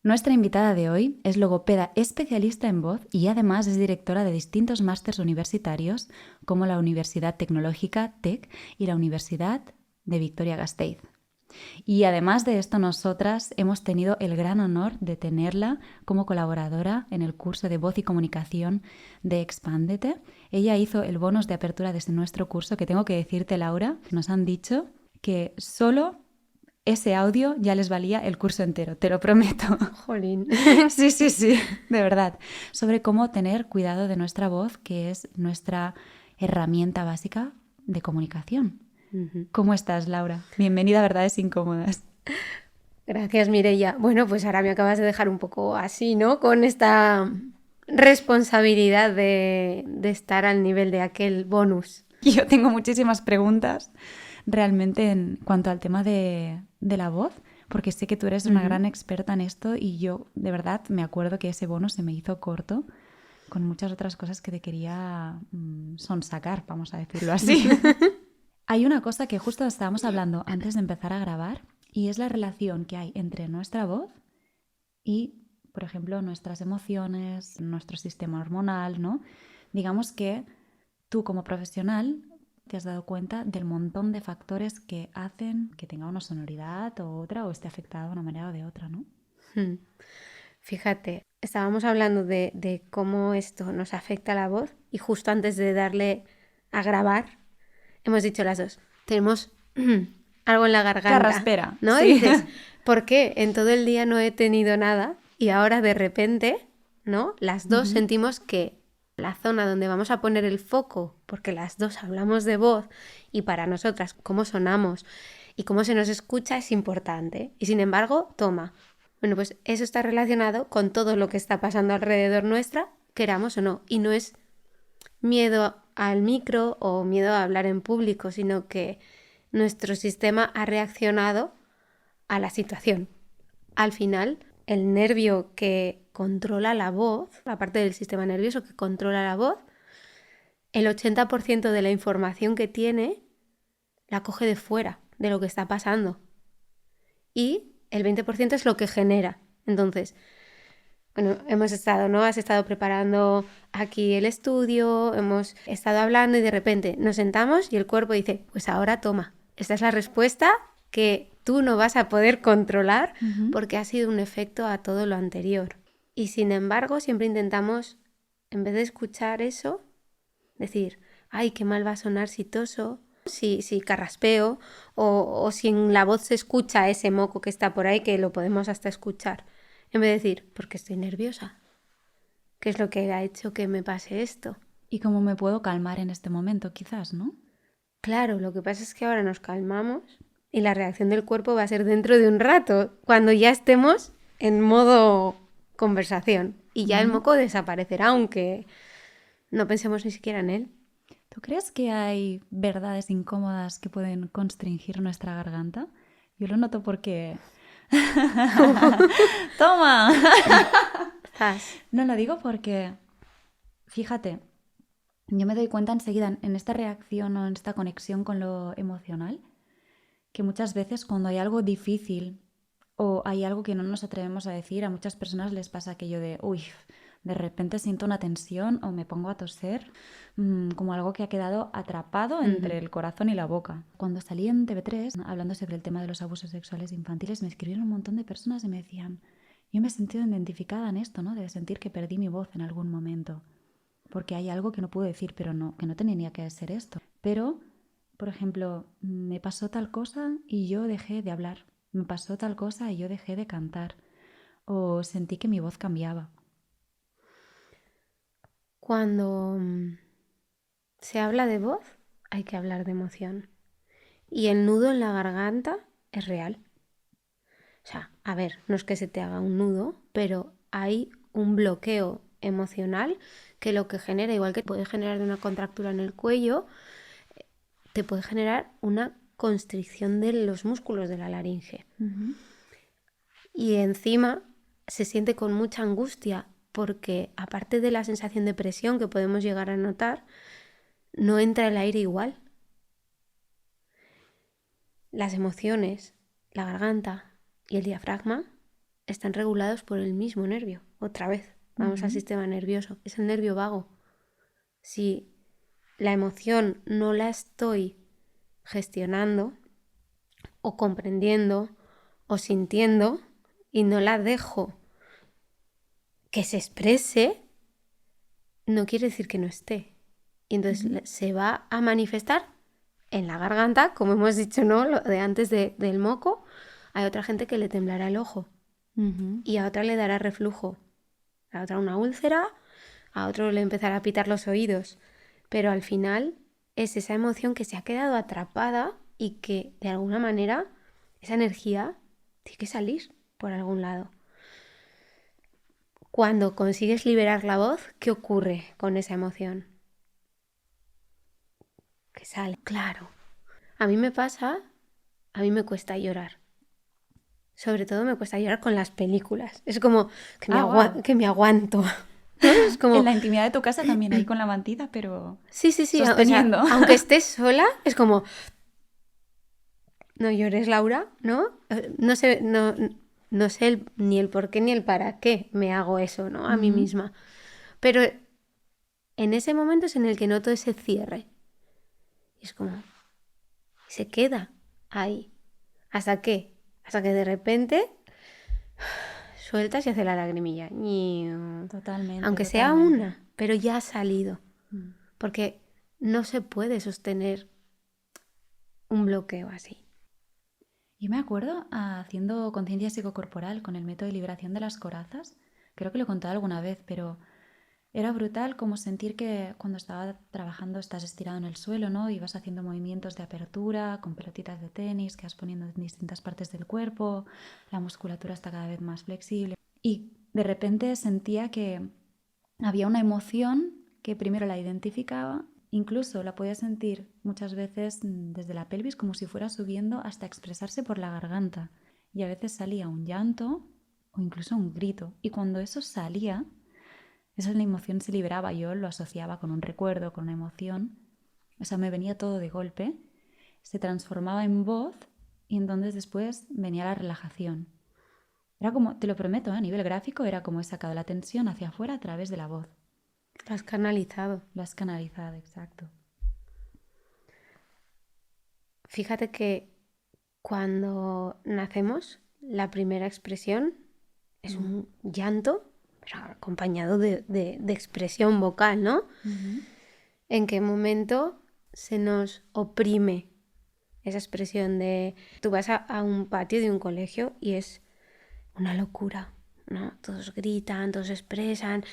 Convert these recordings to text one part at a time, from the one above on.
Nuestra invitada de hoy es logopeda especialista en voz y además es directora de distintos másters universitarios como la Universidad Tecnológica TEC y la Universidad de Vitoria-Gasteiz. Y además de esto, nosotras hemos tenido el gran honor de tenerla como colaboradora en el curso de voz y comunicación de Expándete. Ella hizo el bonus de apertura desde nuestro curso, que tengo que decirte, Laura, nos han dicho que solo ese audio ya les valía el curso entero, te lo prometo. Jolín. Sí, de verdad. Sobre cómo tener cuidado de nuestra voz, que es nuestra herramienta básica de comunicación. ¿Cómo estás, Laura? Bienvenida a Verdades Incómodas. Gracias, Mireia. Bueno, pues ahora me acabas de dejar un poco así, ¿no? Con esta responsabilidad de estar al nivel de aquel bonus. Yo tengo muchísimas preguntas realmente en cuanto al tema de la voz, porque sé que tú eres una gran experta en esto y yo de verdad me acuerdo que ese bonus se me hizo corto con muchas otras cosas que te quería sonsacar, vamos a decirlo así. Hay una cosa que justo estábamos hablando antes de empezar a grabar y es la relación que hay entre nuestra voz y, por ejemplo, nuestras emociones, nuestro sistema hormonal, ¿no? Digamos que tú como profesional te has dado cuenta del montón de factores que hacen que tenga una sonoridad o otra o esté afectada de una manera o de otra, ¿no? Fíjate, estábamos hablando de cómo esto nos afecta a la voz y justo antes de darle a grabar hemos dicho las dos, tenemos algo en la garganta. Carraspera, ¿no? sí. Y dices, ¿por qué? En todo el día no he tenido nada y ahora de repente, ¿no? Las dos sentimos que la zona donde vamos a poner el foco, porque las dos hablamos de voz y para nosotras cómo sonamos y cómo se nos escucha es importante. Y sin embargo, toma. Bueno, pues eso está relacionado con todo lo que está pasando alrededor nuestra, queramos o no. Y no es miedo al micro o miedo a hablar en público, sino que nuestro sistema ha reaccionado a la situación. Al final, el nervio que controla la voz, la parte del sistema nervioso que controla la voz, el 80% de la información que tiene la coge de fuera, de lo que está pasando. Y el 20% es lo que genera. Entonces, bueno, hemos estado, ¿no? Has estado preparando aquí el estudio, hemos estado hablando y de repente nos sentamos y el cuerpo dice, pues ahora toma. Esta es la respuesta que tú no vas a poder controlar porque ha sido un efecto a todo lo anterior. Y sin embargo, siempre intentamos, en vez de escuchar eso, decir, ay, qué mal va a sonar si toso, si carraspeo, o si en la voz se escucha ese moco que está por ahí, que lo podemos hasta escuchar. En vez de decir, porque estoy nerviosa. ¿Qué es lo que ha hecho que me pase esto? ¿Y cómo me puedo calmar en este momento, quizás, no? Claro, lo que pasa es que ahora nos calmamos y la reacción del cuerpo va a ser dentro de un rato, cuando ya estemos en modo conversación. Y ya el moco desaparecerá, aunque no pensemos ni siquiera en él. ¿Tú crees que hay verdades incómodas que pueden constringir nuestra garganta? Yo lo noto porque... ¡Toma! No lo digo porque, fíjate, yo me doy cuenta enseguida en esta reacción o en esta conexión con lo emocional, que muchas veces cuando hay algo difícil o hay algo que no nos atrevemos a decir, a muchas personas les pasa aquello de, uy, de repente siento una tensión o me pongo a toser, como algo que ha quedado atrapado entre el corazón y la boca. Cuando salí en TV3 hablando sobre el tema de los abusos sexuales infantiles, me escribieron un montón de personas y me decían, yo me he sentido identificada en esto, ¿no? De sentir que perdí mi voz en algún momento, porque hay algo que no puedo decir, pero no, que no tenía que ser esto. Pero, por ejemplo, me pasó tal cosa y yo dejé de hablar. Me pasó tal cosa y yo dejé de cantar. O sentí que mi voz cambiaba. Cuando se habla de voz, hay que hablar de emoción. Y el nudo en la garganta es real. O sea, a ver, no es que se te haga un nudo, pero hay un bloqueo emocional que lo que genera, igual que puede generar una contractura en el cuello, te puede generar una constricción de los músculos de la laringe. Y encima se siente con mucha angustia porque aparte de la sensación de presión que podemos llegar a notar, no entra el aire igual. Las emociones, la garganta y el diafragma están regulados por el mismo nervio. Otra vez, vamos al sistema nervioso. Es el nervio vago. Si la emoción no la estoy gestionando o comprendiendo o sintiendo y no la dejo que se exprese, no quiere decir que no esté. Y entonces se va a manifestar en la garganta, como hemos dicho, ¿no? Lo de antes del moco. Hay otra gente que le temblará el ojo y a otra le dará reflujo, a otra una úlcera, a otro le empezará a pitar los oídos. Pero al final es esa emoción que se ha quedado atrapada y que de alguna manera esa energía tiene que salir por algún lado. Cuando consigues liberar la voz, ¿qué ocurre con esa emoción? Que sale. Claro. A mí me cuesta llorar. Sobre todo me cuesta llorar con las películas. Es como que me aguanto. ¿No? Es como... En la intimidad de tu casa también, ahí con la mantita, pero Sí. sosteniendo. O sea, aunque estés sola, es como... No llores, Laura, ¿no? No sé ni el por qué ni el para qué me hago eso, ¿no? A mí misma. Pero en ese momento es en el que noto ese cierre. Y es como... Se queda ahí. ¿Hasta qué? Hasta que de repente sueltas y hace la lagrimilla. Totalmente. Aunque sea una, pero ya ha salido. Porque no se puede sostener un bloqueo así. Yo me acuerdo haciendo conciencia psicocorporal con el método de liberación de las corazas. Creo que lo he contado alguna vez, pero era brutal como sentir que cuando estaba trabajando estás estirado en el suelo, ¿no? Y vas haciendo movimientos de apertura con pelotitas de tenis que vas poniendo en distintas partes del cuerpo, la musculatura está cada vez más flexible. Y de repente sentía que había una emoción que primero la identificaba, incluso la podía sentir muchas veces desde la pelvis como si fuera subiendo hasta expresarse por la garganta. Y a veces salía un llanto o incluso un grito. Y cuando eso salía, esa emoción se liberaba, yo lo asociaba con un recuerdo, con una emoción. O sea, me venía todo de golpe, se transformaba en voz y entonces después venía la relajación. Era como, te lo prometo, a nivel gráfico, era como he sacado la tensión hacia afuera a través de la voz. Lo has canalizado. Lo has canalizado, exacto. Fíjate que cuando nacemos, la primera expresión es un llanto, pero acompañado de expresión vocal, ¿no? ¿En qué momento se nos oprime esa expresión de... Tú vas a un patio de un colegio y es una locura, ¿no? Todos gritan, todos expresan.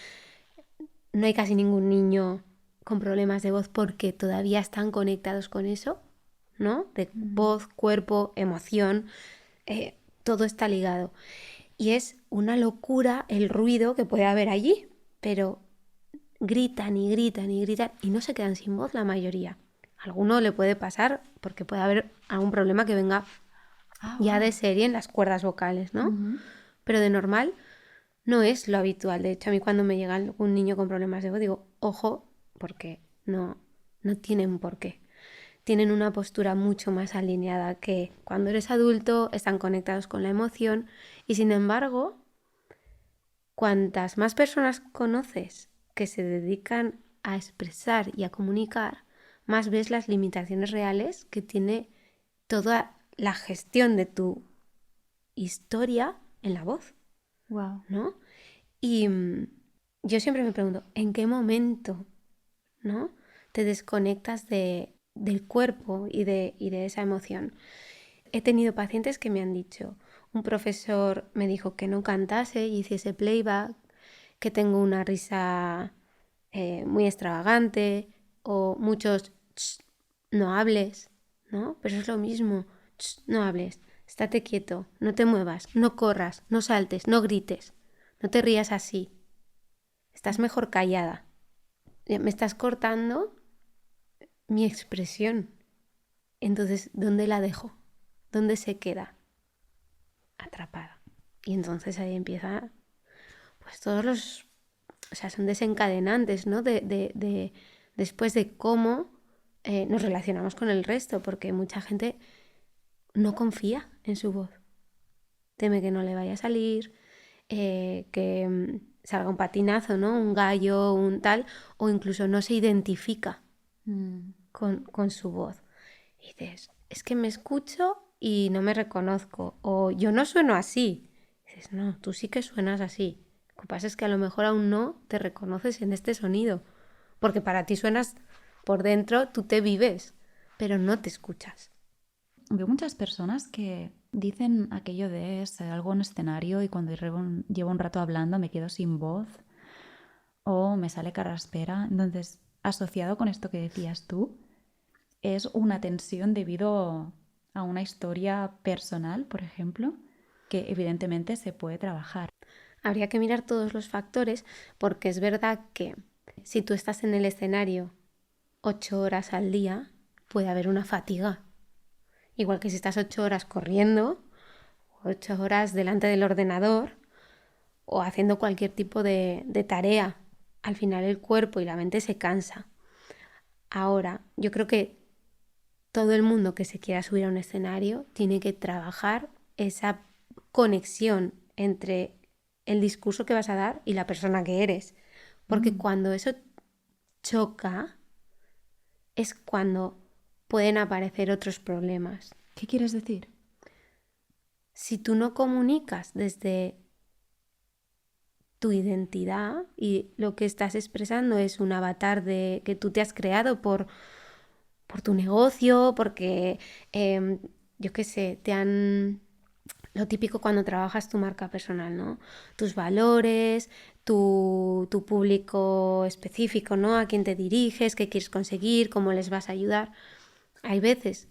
No hay casi ningún niño con problemas de voz porque todavía están conectados con eso, ¿no? De voz, cuerpo, emoción, todo está ligado. Y es una locura el ruido que puede haber allí, pero gritan y gritan y gritan y no se quedan sin voz la mayoría. A alguno le puede pasar porque puede haber algún problema que venga ya de serie en las cuerdas vocales, ¿no? Pero de normal no es lo habitual. De hecho, a mí cuando me llega algún niño con problemas de voz digo, ojo, porque no tienen por qué. Tienen una postura mucho más alineada que cuando eres adulto, están conectados con la emoción y sin embargo, cuantas más personas conoces que se dedican a expresar y a comunicar, más ves las limitaciones reales que tiene toda la gestión de tu historia en la voz. Wow. ¿No? Y yo siempre me pregunto, ¿en qué momento, ¿no? te desconectas del cuerpo y de esa emoción? He tenido pacientes que me han dicho, un profesor me dijo que no cantase y hiciese playback, que tengo una risa muy extravagante, o muchos no hables, ¿no? Pero es lo mismo, no hables, estate quieto, no te muevas, no corras, no saltes, no grites, no te rías así, estás mejor callada, me estás cortando mi expresión. Entonces, ¿dónde la dejo? ¿Dónde se queda? Atrapada. Y entonces ahí empieza, pues todos los, o sea, son desencadenantes, ¿no? Después de cómo nos relacionamos con el resto, porque mucha gente no confía en su voz. Teme que no le vaya a salir, que salga un patinazo, ¿no? Un gallo, un tal, o incluso no se identifica con su voz. Y dices, es que me escucho y no me reconozco, o yo no sueno así. Y dices, no, tú sí que suenas así. Lo que pasa es que a lo mejor aún no te reconoces en este sonido, porque para ti suenas por dentro, tú te vives, pero no te escuchas. Veo muchas personas que dicen aquello de algo en escenario y cuando llevo un rato hablando me quedo sin voz o me sale carraspera. Entonces, asociado con esto que decías tú, es una tensión debido a una historia personal, por ejemplo, que evidentemente se puede trabajar. Habría que mirar todos los factores, porque es verdad que si tú estás en el escenario 8 horas al día, puede haber una fatiga. Igual que si estás 8 horas corriendo, 8 horas delante del ordenador o haciendo cualquier tipo de tarea. Al final el cuerpo y la mente se cansa. Ahora, yo creo que todo el mundo que se quiera subir a un escenario tiene que trabajar esa conexión entre el discurso que vas a dar y la persona que eres. Porque cuando eso choca es cuando pueden aparecer otros problemas. ¿Qué quieres decir? Si tú no comunicas desde tu identidad y lo que estás expresando es un avatar que tú te has creado por tu negocio, porque, yo qué sé, lo típico cuando trabajas tu marca personal, ¿no? Tus valores, tu público específico, ¿no? A quién te diriges, qué quieres conseguir, cómo les vas a ayudar. Hay veces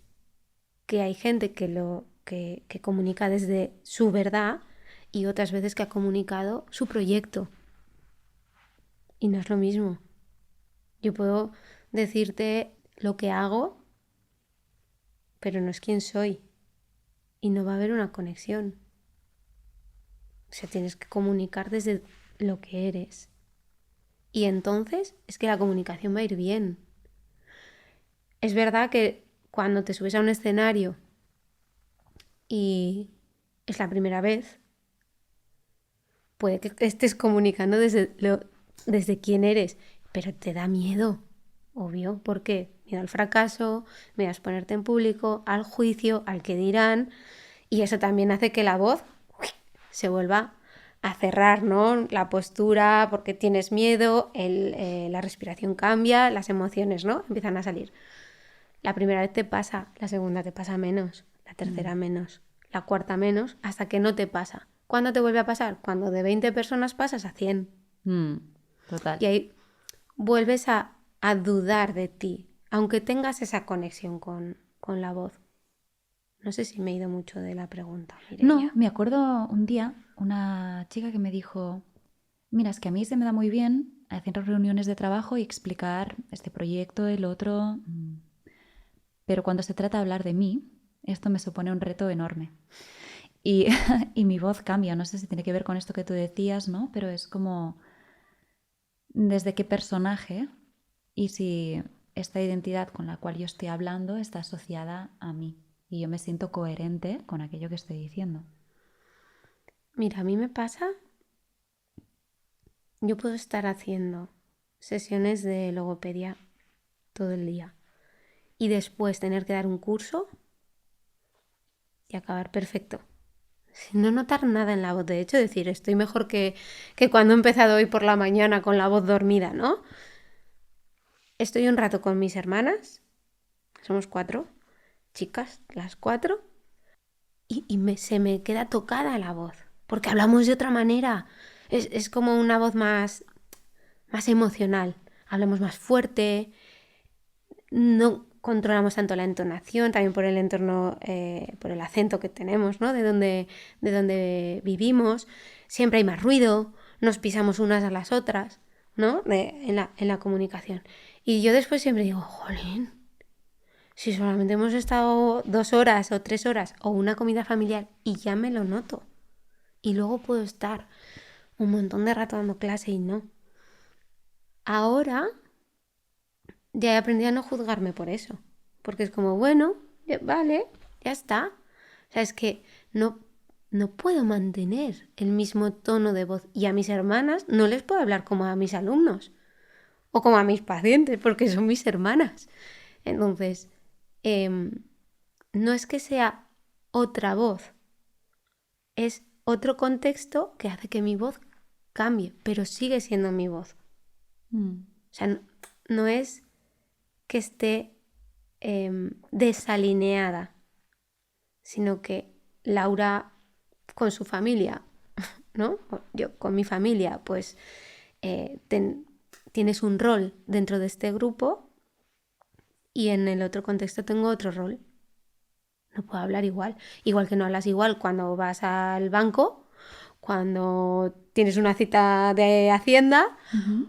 que hay gente que comunica desde su verdad y otras veces que ha comunicado su proyecto. Y no es lo mismo. Yo puedo decirte lo que hago, pero no es quién soy. Y no va a haber una conexión. O sea, tienes que comunicar desde lo que eres. Y entonces es que la comunicación va a ir bien. Es verdad que cuando te subes a un escenario y es la primera vez, puede que estés comunicando desde quién eres, pero te da miedo, obvio. ¿Por qué? Miedo al fracaso, miedo a exponerte en público, al juicio, al que dirán, y eso también hace que la voz se vuelva a cerrar, ¿no? La postura, porque tienes miedo, la respiración cambia, las emociones, ¿no? Empiezan a salir. La primera vez te pasa, la segunda te pasa menos, la tercera menos, la cuarta menos, hasta que no te pasa. ¿Cuándo te vuelve a pasar? Cuando de 20 personas pasas a 100. Total. Y ahí vuelves a dudar de ti, aunque tengas esa conexión con la voz. No sé si me he ido mucho de la pregunta, Mireia. No, me acuerdo un día una chica que me dijo, mira, es que a mí se me da muy bien hacer reuniones de trabajo y explicar este proyecto, el otro, pero cuando se trata de hablar de mí, esto me supone un reto enorme. Y, y mi voz cambia, no sé si tiene que ver con esto que tú decías, ¿no? Pero es como desde qué personaje y si esta identidad con la cual yo estoy hablando está asociada a mí y yo me siento coherente con aquello que estoy diciendo. Mira, a mí me pasa, yo puedo estar haciendo sesiones de logopedia todo el día y después tener que dar un curso y acabar perfecto. Sin no notar nada en la voz. De hecho, decir, estoy mejor que cuando he empezado hoy por la mañana con la voz dormida, ¿no? Estoy un rato con mis hermanas, somos 4 chicas, las 4, y se me queda tocada la voz, porque hablamos de otra manera. Es como una voz más emocional. Hablamos más fuerte, no controlamos tanto la entonación, también por el entorno, por el acento que tenemos, ¿no? De donde vivimos. Siempre hay más ruido, nos pisamos unas a las otras, ¿no? En la comunicación. Y yo después siempre digo, jolín, si solamente hemos estado 2 horas o 3 horas o una comida familiar y ya me lo noto. Y luego puedo estar un montón de rato dando clase y no. Ahora ya he aprendido a no juzgarme por eso. Porque es como, bueno, vale, ya está. O sea, es que no no puedo mantener el mismo tono de voz. Y a mis hermanas no les puedo hablar como a mis alumnos o como a mis pacientes, porque son mis hermanas. Entonces, no es que sea otra voz, es otro contexto que hace que mi voz cambie, pero sigue siendo mi voz. O sea, no es que esté desalineada, sino que Laura con su familia, ¿no? Yo con mi familia, pues tienes un rol dentro de este grupo y en el otro contexto tengo otro rol. No puedo hablar igual. Igual que no hablas igual cuando vas al banco, cuando tienes una cita de Hacienda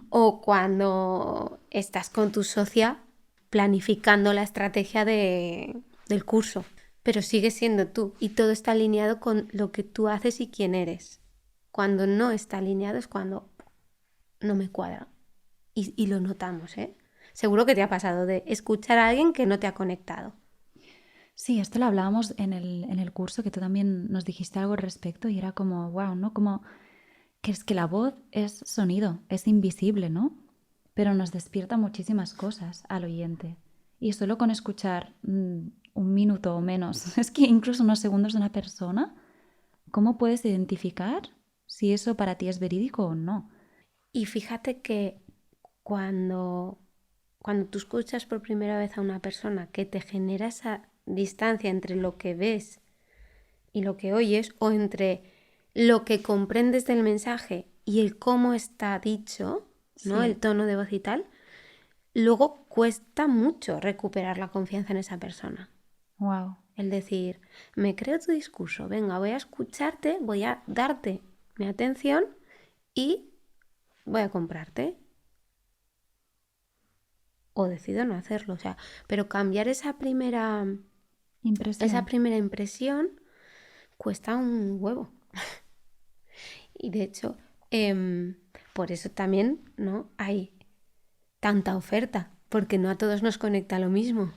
o cuando estás con tu socia planificando la estrategia del curso. Pero sigues siendo tú y todo está alineado con lo que tú haces y quién eres. Cuando no está alineado es cuando no me cuadra. Y lo notamos, ¿eh? Seguro que te ha pasado de escuchar a alguien que no te ha conectado. Sí, esto lo hablábamos en el curso, que tú también nos dijiste algo al respecto y era como, wow, ¿no? Como que es que la voz es sonido, es invisible, ¿no? Pero nos despierta muchísimas cosas al oyente. Y solo con escuchar un minuto o menos, es que incluso unos segundos de una persona, ¿cómo puedes identificar si eso para ti es verídico o no? Y fíjate que cuando tú escuchas por primera vez a una persona que te genera esa distancia entre lo que ves y lo que oyes, o entre lo que comprendes del mensaje y el cómo está dicho, ¿no? Sí. El tono de voz y tal, luego cuesta mucho recuperar la confianza en esa persona. Wow. El decir, me creo tu discurso, venga, voy a escucharte, voy a darte mi atención y voy a comprarte. O decido no hacerlo, o sea, pero cambiar esa primera impresión cuesta un huevo. Y de hecho, por eso también, ¿no? Hay tanta oferta, porque no a todos nos conecta lo mismo.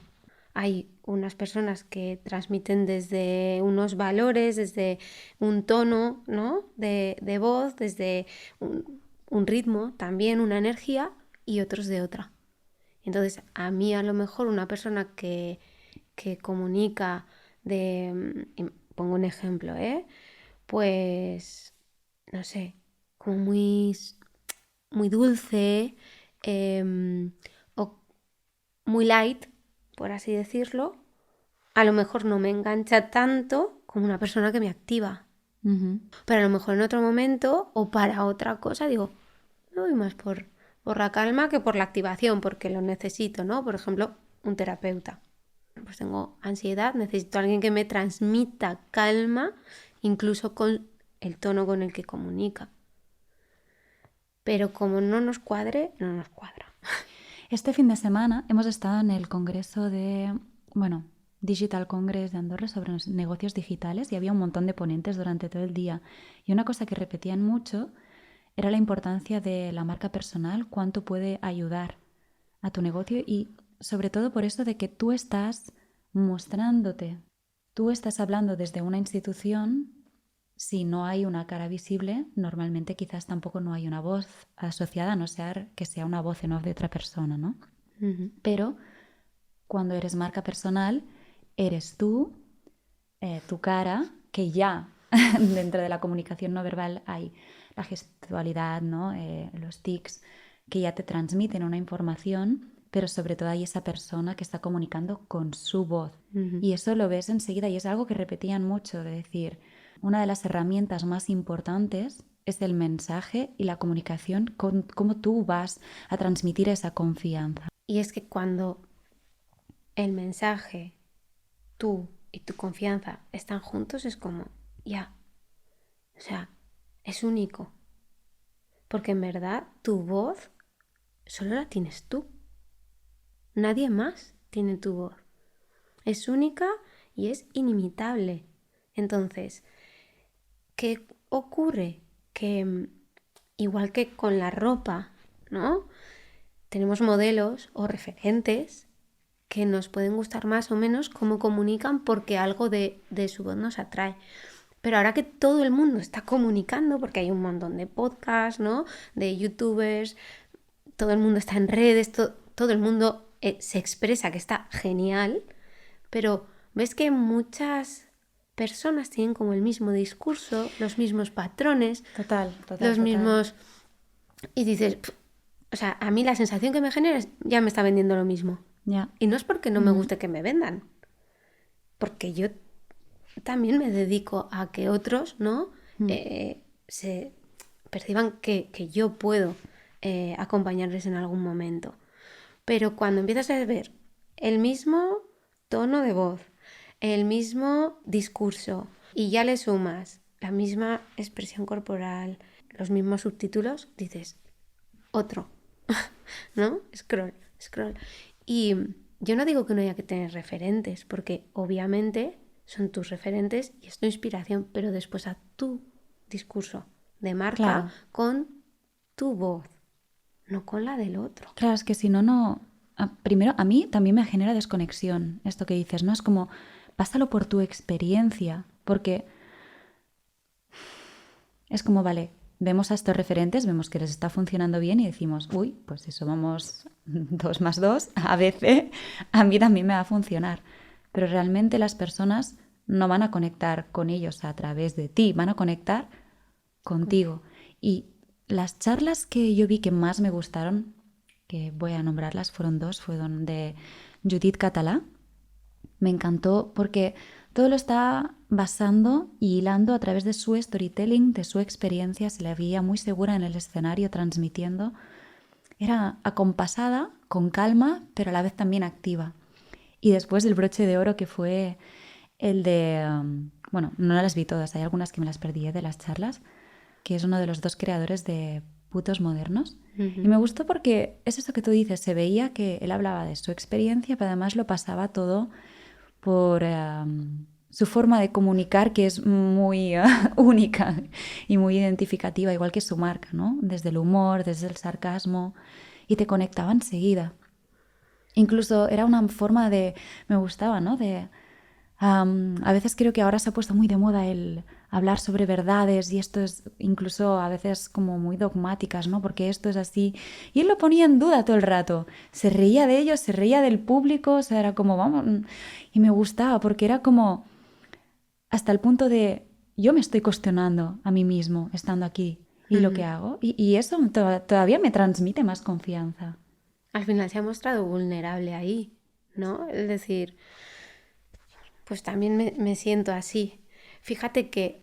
Hay unas personas que transmiten desde unos valores, desde un tono, ¿no? de voz, desde un ritmo, también una energía, y otros de otra. Entonces, a mí a lo mejor una persona que comunica pongo un ejemplo, pues, no sé, como muy dulce o muy light, por así decirlo, a lo mejor no me engancha tanto como una persona que me activa. Pero a lo mejor en otro momento o para otra cosa digo, me voy más por la calma que por la activación, porque lo necesito, ¿no? Por ejemplo, un terapeuta. Pues tengo ansiedad, necesito a alguien que me transmita calma, incluso con el tono con el que comunica. Pero como no nos cuadre, no nos cuadra. Este fin de semana hemos estado en el congreso Digital Congress de Andorra sobre los negocios digitales y había un montón de ponentes durante todo el día. Y una cosa que repetían mucho era la importancia de la marca personal, cuánto puede ayudar a tu negocio y sobre todo por eso de que tú estás mostrándote. Tú estás hablando desde una institución. Si no hay una cara visible, normalmente quizás tampoco no hay una voz asociada, a no ser que sea una voz en off de otra persona, ¿no? Pero cuando eres marca personal, eres tú, tu cara, que ya dentro de la comunicación no verbal hay la gestualidad, ¿no? Los tics, que ya te transmiten una información, pero sobre todo hay esa persona que está comunicando con su voz. Y eso lo ves enseguida y es algo que repetían mucho, de decir, una de las herramientas más importantes es el mensaje y la comunicación, cómo tú vas a transmitir esa confianza. Y es que cuando el mensaje, tú y tu confianza están juntos, es como, ya. O sea, es único. Porque en verdad tu voz solo la tienes tú. Nadie más tiene tu voz. Es única y es inimitable. Entonces, ¿qué ocurre? Que igual que con la ropa, ¿no? Tenemos modelos o referentes que nos pueden gustar más o menos cómo comunican porque algo de su voz nos atrae. Pero ahora que todo el mundo está comunicando, porque hay un montón de podcasts, ¿no? De youtubers, todo el mundo está en redes, todo el mundo se expresa, que está genial, pero ves que muchas personas tienen como el mismo discurso, los mismos patrones, los mismos... Y dices, o sea, a mí la sensación que me genera es, ya me está vendiendo lo mismo. Ya. Y no es porque no me guste que me vendan, porque yo también me dedico a que otros, ¿no? Se perciban que yo puedo acompañarles en algún momento. Pero cuando empiezas a ver el mismo tono de voz, el mismo discurso y ya le sumas la misma expresión corporal, los mismos subtítulos, dices, otro, ¿no? Scroll. Y yo no digo que no haya que tener referentes, porque obviamente son tus referentes y es tu inspiración, pero después a tu discurso de marca con tu voz, no con la del otro. Claro, es que si no... Primero, a mí también me genera desconexión esto que dices, ¿no? Es como, pásalo por tu experiencia, porque es como, vale, vemos a estos referentes, vemos que les está funcionando bien y decimos, uy, pues si somos 2 más 2, a veces a mí también me va a funcionar. Pero realmente las personas no van a conectar con ellos a través de ti, van a conectar contigo. Y las charlas que yo vi que más me gustaron, que voy a nombrarlas, fueron 2, fueron de Judith Català. Me encantó porque todo lo está basando y hilando a través de su storytelling, de su experiencia, se la veía muy segura en el escenario transmitiendo. Era acompasada, con calma, pero a la vez también activa. Y después el broche de oro que fue el de... bueno, no las vi todas, hay algunas que me las perdí de las charlas, que es uno de los 2 creadores de Putos Modernos. Y me gustó porque es eso que tú dices, se veía que él hablaba de su experiencia, pero además lo pasaba todo por su forma de comunicar, que es muy única y muy identificativa, igual que su marca, ¿no? Desde el humor, desde el sarcasmo, y te conectaba enseguida. Incluso era una forma de... me gustaba, ¿no? De... a veces creo que ahora se ha puesto muy de moda el hablar sobre verdades y esto es incluso a veces como muy dogmáticas, ¿no? Porque esto es así. Y él lo ponía en duda todo el rato. Se reía de ellos, se reía del público, o sea, era como, vamos... Y me gustaba porque era como hasta el punto de yo me estoy cuestionando a mí mismo estando aquí y lo que hago. Y eso todavía me transmite más confianza. Al final se ha mostrado vulnerable ahí, ¿no? Es decir, pues también me siento así. Fíjate que,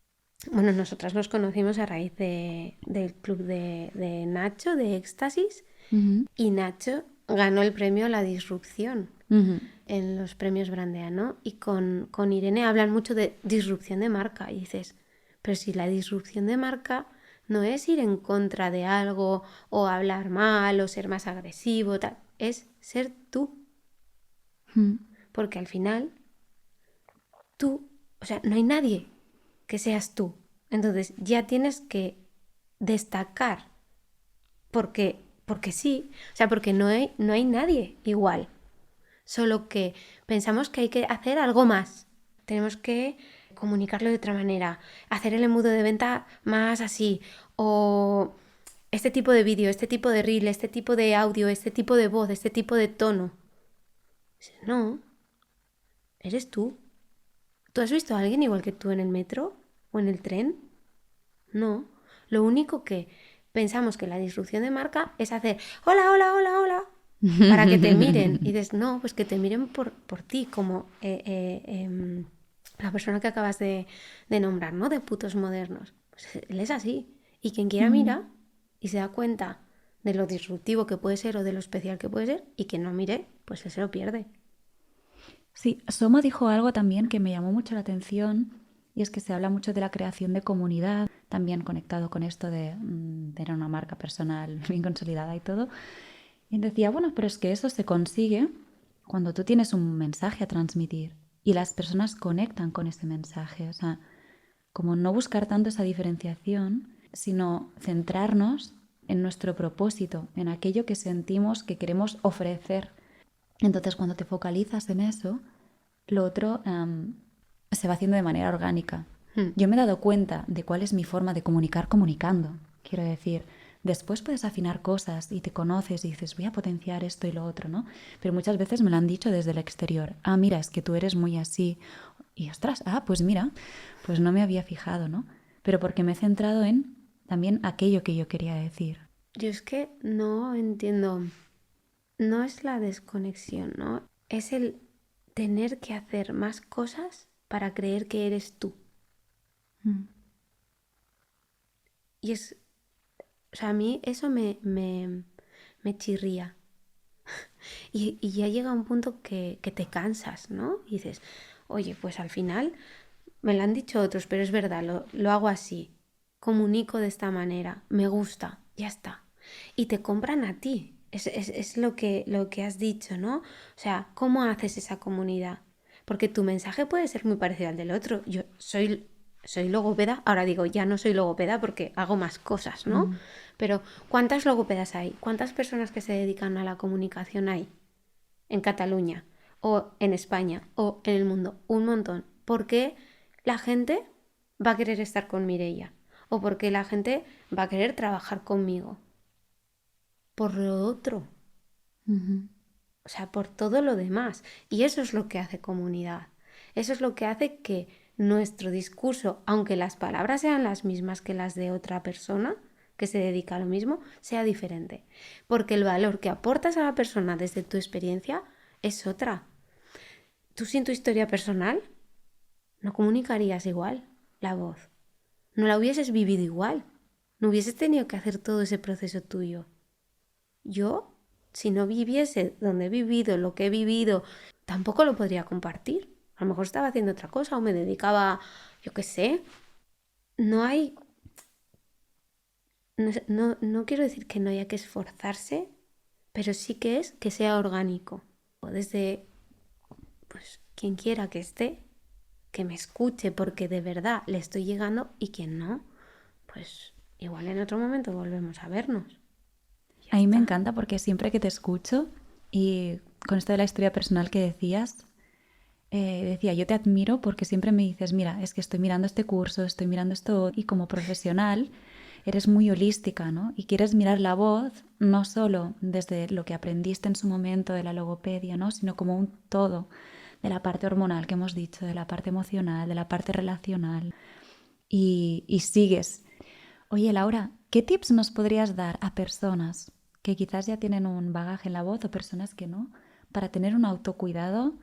bueno, nosotras nos conocimos a raíz del club de Nacho, de Éxtasis, y Nacho ganó el premio a la disrupción en los premios Brandea, ¿no? Y con Irene hablan mucho de disrupción de marca y dices, pero si la disrupción de marca no es ir en contra de algo o hablar mal o ser más agresivo, tal, es ser tú. Porque al final tú, o sea, no hay nadie que seas tú. Entonces ya tienes que destacar porque sí, o sea, porque no hay nadie igual. Solo que pensamos que hay que hacer algo más. Tenemos que comunicarlo de otra manera, hacer el embudo de venta más así, o este tipo de vídeo, este tipo de reel, este tipo de audio, este tipo de voz, este tipo de tono. No, eres tú. ¿Tú has visto a alguien igual que tú en el metro o en el tren? No. Lo único que pensamos que la disrupción de marca es hacer hola, hola, hola, hola, para que te miren. Y dices, no, pues que te miren por ti, como la persona que acabas de nombrar, ¿no? De Putos Modernos. Pues él es así. Y quien quiera mira y se da cuenta de lo disruptivo que puede ser o de lo especial que puede ser, y quien no mire, pues él se lo pierde. Sí, Soma dijo algo también que me llamó mucho la atención y es que se habla mucho de la creación de comunidad, también conectado con esto de tener una marca personal bien consolidada y todo. Y decía, bueno, pero es que eso se consigue cuando tú tienes un mensaje a transmitir y las personas conectan con ese mensaje. O sea, como no buscar tanto esa diferenciación, sino centrarnos en nuestro propósito, en aquello que sentimos que queremos ofrecer. Entonces, cuando te focalizas en eso, lo otro se va haciendo de manera orgánica. Yo me he dado cuenta de cuál es mi forma de comunicar comunicando. Quiero decir, después puedes afinar cosas y te conoces y dices, voy a potenciar esto y lo otro, ¿no? Pero muchas veces me lo han dicho desde el exterior. Ah, mira, es que tú eres muy así. Y ostras, pues mira, pues no me había fijado, ¿no? Pero porque me he centrado en también aquello que yo quería decir. Yo es que no entiendo, no es la desconexión, ¿no? Es el tener que hacer más cosas para creer que eres tú. Y es, o sea, a mí eso me chirría. Y ya llega un punto que te cansas, ¿no? Y dices, oye, pues al final me lo han dicho otros, pero es verdad, lo hago así. Comunico de esta manera, me gusta, ya está. Y te compran a ti. Es lo que has dicho, ¿no? O sea, ¿cómo haces esa comunidad? Porque tu mensaje puede ser muy parecido al del otro. Yo soy logopeda, ahora digo, ya no soy logopeda porque hago más cosas, ¿no? Pero ¿cuántas logopedas hay? ¿Cuántas personas que se dedican a la comunicación hay? En Cataluña, o en España, o en el mundo. Un montón. ¿Por qué la gente va a querer estar con Mireia? ¿O por qué la gente va a querer trabajar conmigo? Por lo otro. O sea, por todo lo demás. Y eso es lo que hace comunidad. Eso es lo que hace que nuestro discurso, aunque las palabras sean las mismas que las de otra persona que se dedica a lo mismo, sea diferente. Porque el valor que aportas a la persona desde tu experiencia es otra. Tú sin tu historia personal no comunicarías igual la voz. No la hubieses vivido igual. No hubieses tenido que hacer todo ese proceso tuyo. Yo, si no viviese donde he vivido, lo que he vivido, tampoco lo podría compartir. A lo mejor estaba haciendo otra cosa o me dedicaba, yo qué sé. No hay... No quiero decir que no haya que esforzarse, pero sí que es que sea orgánico. O desde, pues, quien quiera que esté, que me escuche porque de verdad le estoy llegando, y quien no, pues igual en otro momento volvemos a vernos. A mí me encanta porque siempre que te escucho y con esto de la historia personal que decías, decía, yo te admiro porque siempre me dices, mira, es que estoy mirando este curso, estoy mirando esto, y como profesional eres muy holística, ¿no? Y quieres mirar la voz no solo desde lo que aprendiste en su momento de la logopedia, ¿no? Sino como un todo, de la parte hormonal que hemos dicho, de la parte emocional, de la parte relacional. Y sigues. Oye, Laura, ¿qué tips nos podrías dar a personas que quizás ya tienen un bagaje en la voz o personas que no, para tener un autocuidado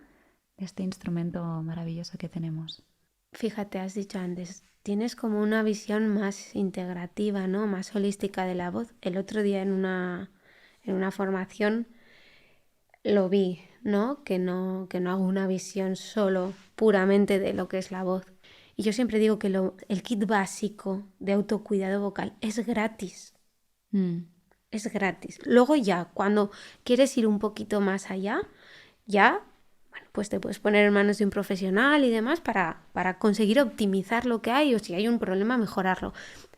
de este instrumento maravilloso que tenemos? Fíjate, has dicho antes, tienes como una visión más integrativa, ¿no? Más holística de la voz. El otro día en una formación lo vi, ¿no? Que no hago una visión solo puramente de lo que es la voz. Y yo siempre digo que el kit básico de autocuidado vocal es gratis. Es gratis. Luego ya, cuando quieres ir un poquito más allá, ya, bueno, pues te puedes poner en manos de un profesional y demás para conseguir optimizar lo que hay, o si hay un problema, mejorarlo.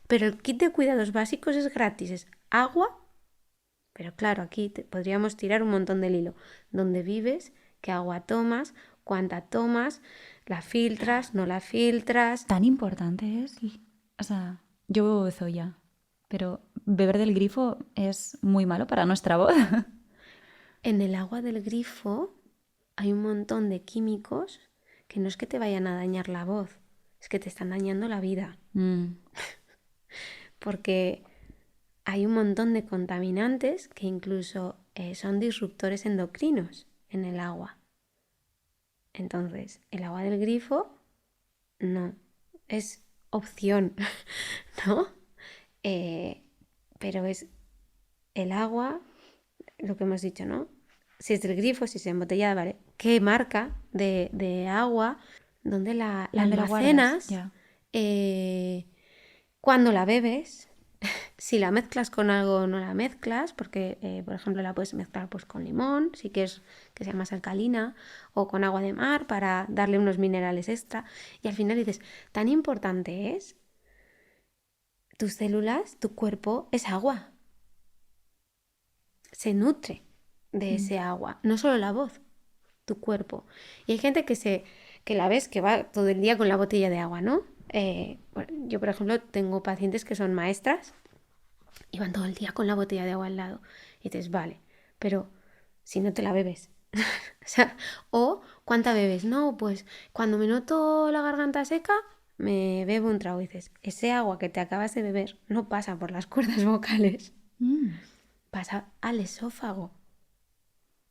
Pero el kit de cuidados básicos es gratis, es agua, pero claro, aquí podríamos tirar un montón del hilo. ¿Dónde vives? ¿Qué agua tomas? ¿Cuánta tomas? ¿La filtras? ¿No la filtras? Tan importante es, o sea, yo bebo Zoya, pero beber del grifo es muy malo para nuestra voz. En el agua del grifo hay un montón de químicos que no es que te vayan a dañar la voz, es que te están dañando la vida. Porque hay un montón de contaminantes que incluso son disruptores endocrinos en el agua. Entonces, el agua del grifo no, es opción, ¿no? Pero es el agua, lo que hemos dicho, ¿no? Si es del grifo, si es embotellada, ¿vale? ¿Qué marca de agua? ¿Dónde la almacenas? ¿Cuándo la bebes? Si la mezclas con algo o no la mezclas, porque, por ejemplo, la puedes mezclar pues, con limón, si quieres que sea más alcalina, o con agua de mar para darle unos minerales extra. Y al final dices, tan importante es, tus células, tu cuerpo es agua. Se nutre de ese agua, no solo la voz, tu cuerpo. Y hay gente que la ves que va todo el día con la botella de agua, ¿no? yo, por ejemplo, tengo pacientes que son maestras y van todo el día con la botella de agua al lado. Y dices, vale, pero si no te la bebes. O sea, o ¿cuánta bebes? No, pues cuando me noto la garganta seca, me bebo un trago. Y dices, ese agua que te acabas de beber no pasa por las cuerdas vocales, pasa al esófago.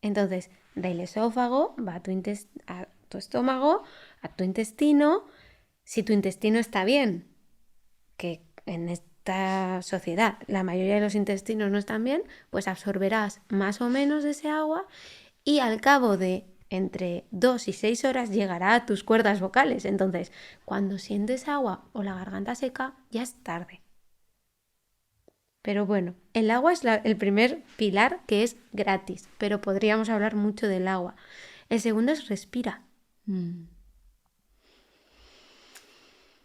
Entonces, del esófago va a tu estómago, a tu intestino. Si tu intestino está bien, que en esta sociedad la mayoría de los intestinos no están bien, pues absorberás más o menos de ese agua y al cabo de entre 2 y 6 horas llegará a tus cuerdas vocales. Entonces, cuando sientes agua o la garganta seca, ya es tarde. Pero bueno, el agua es el primer pilar que es gratis, pero podríamos hablar mucho del agua. El segundo es respira.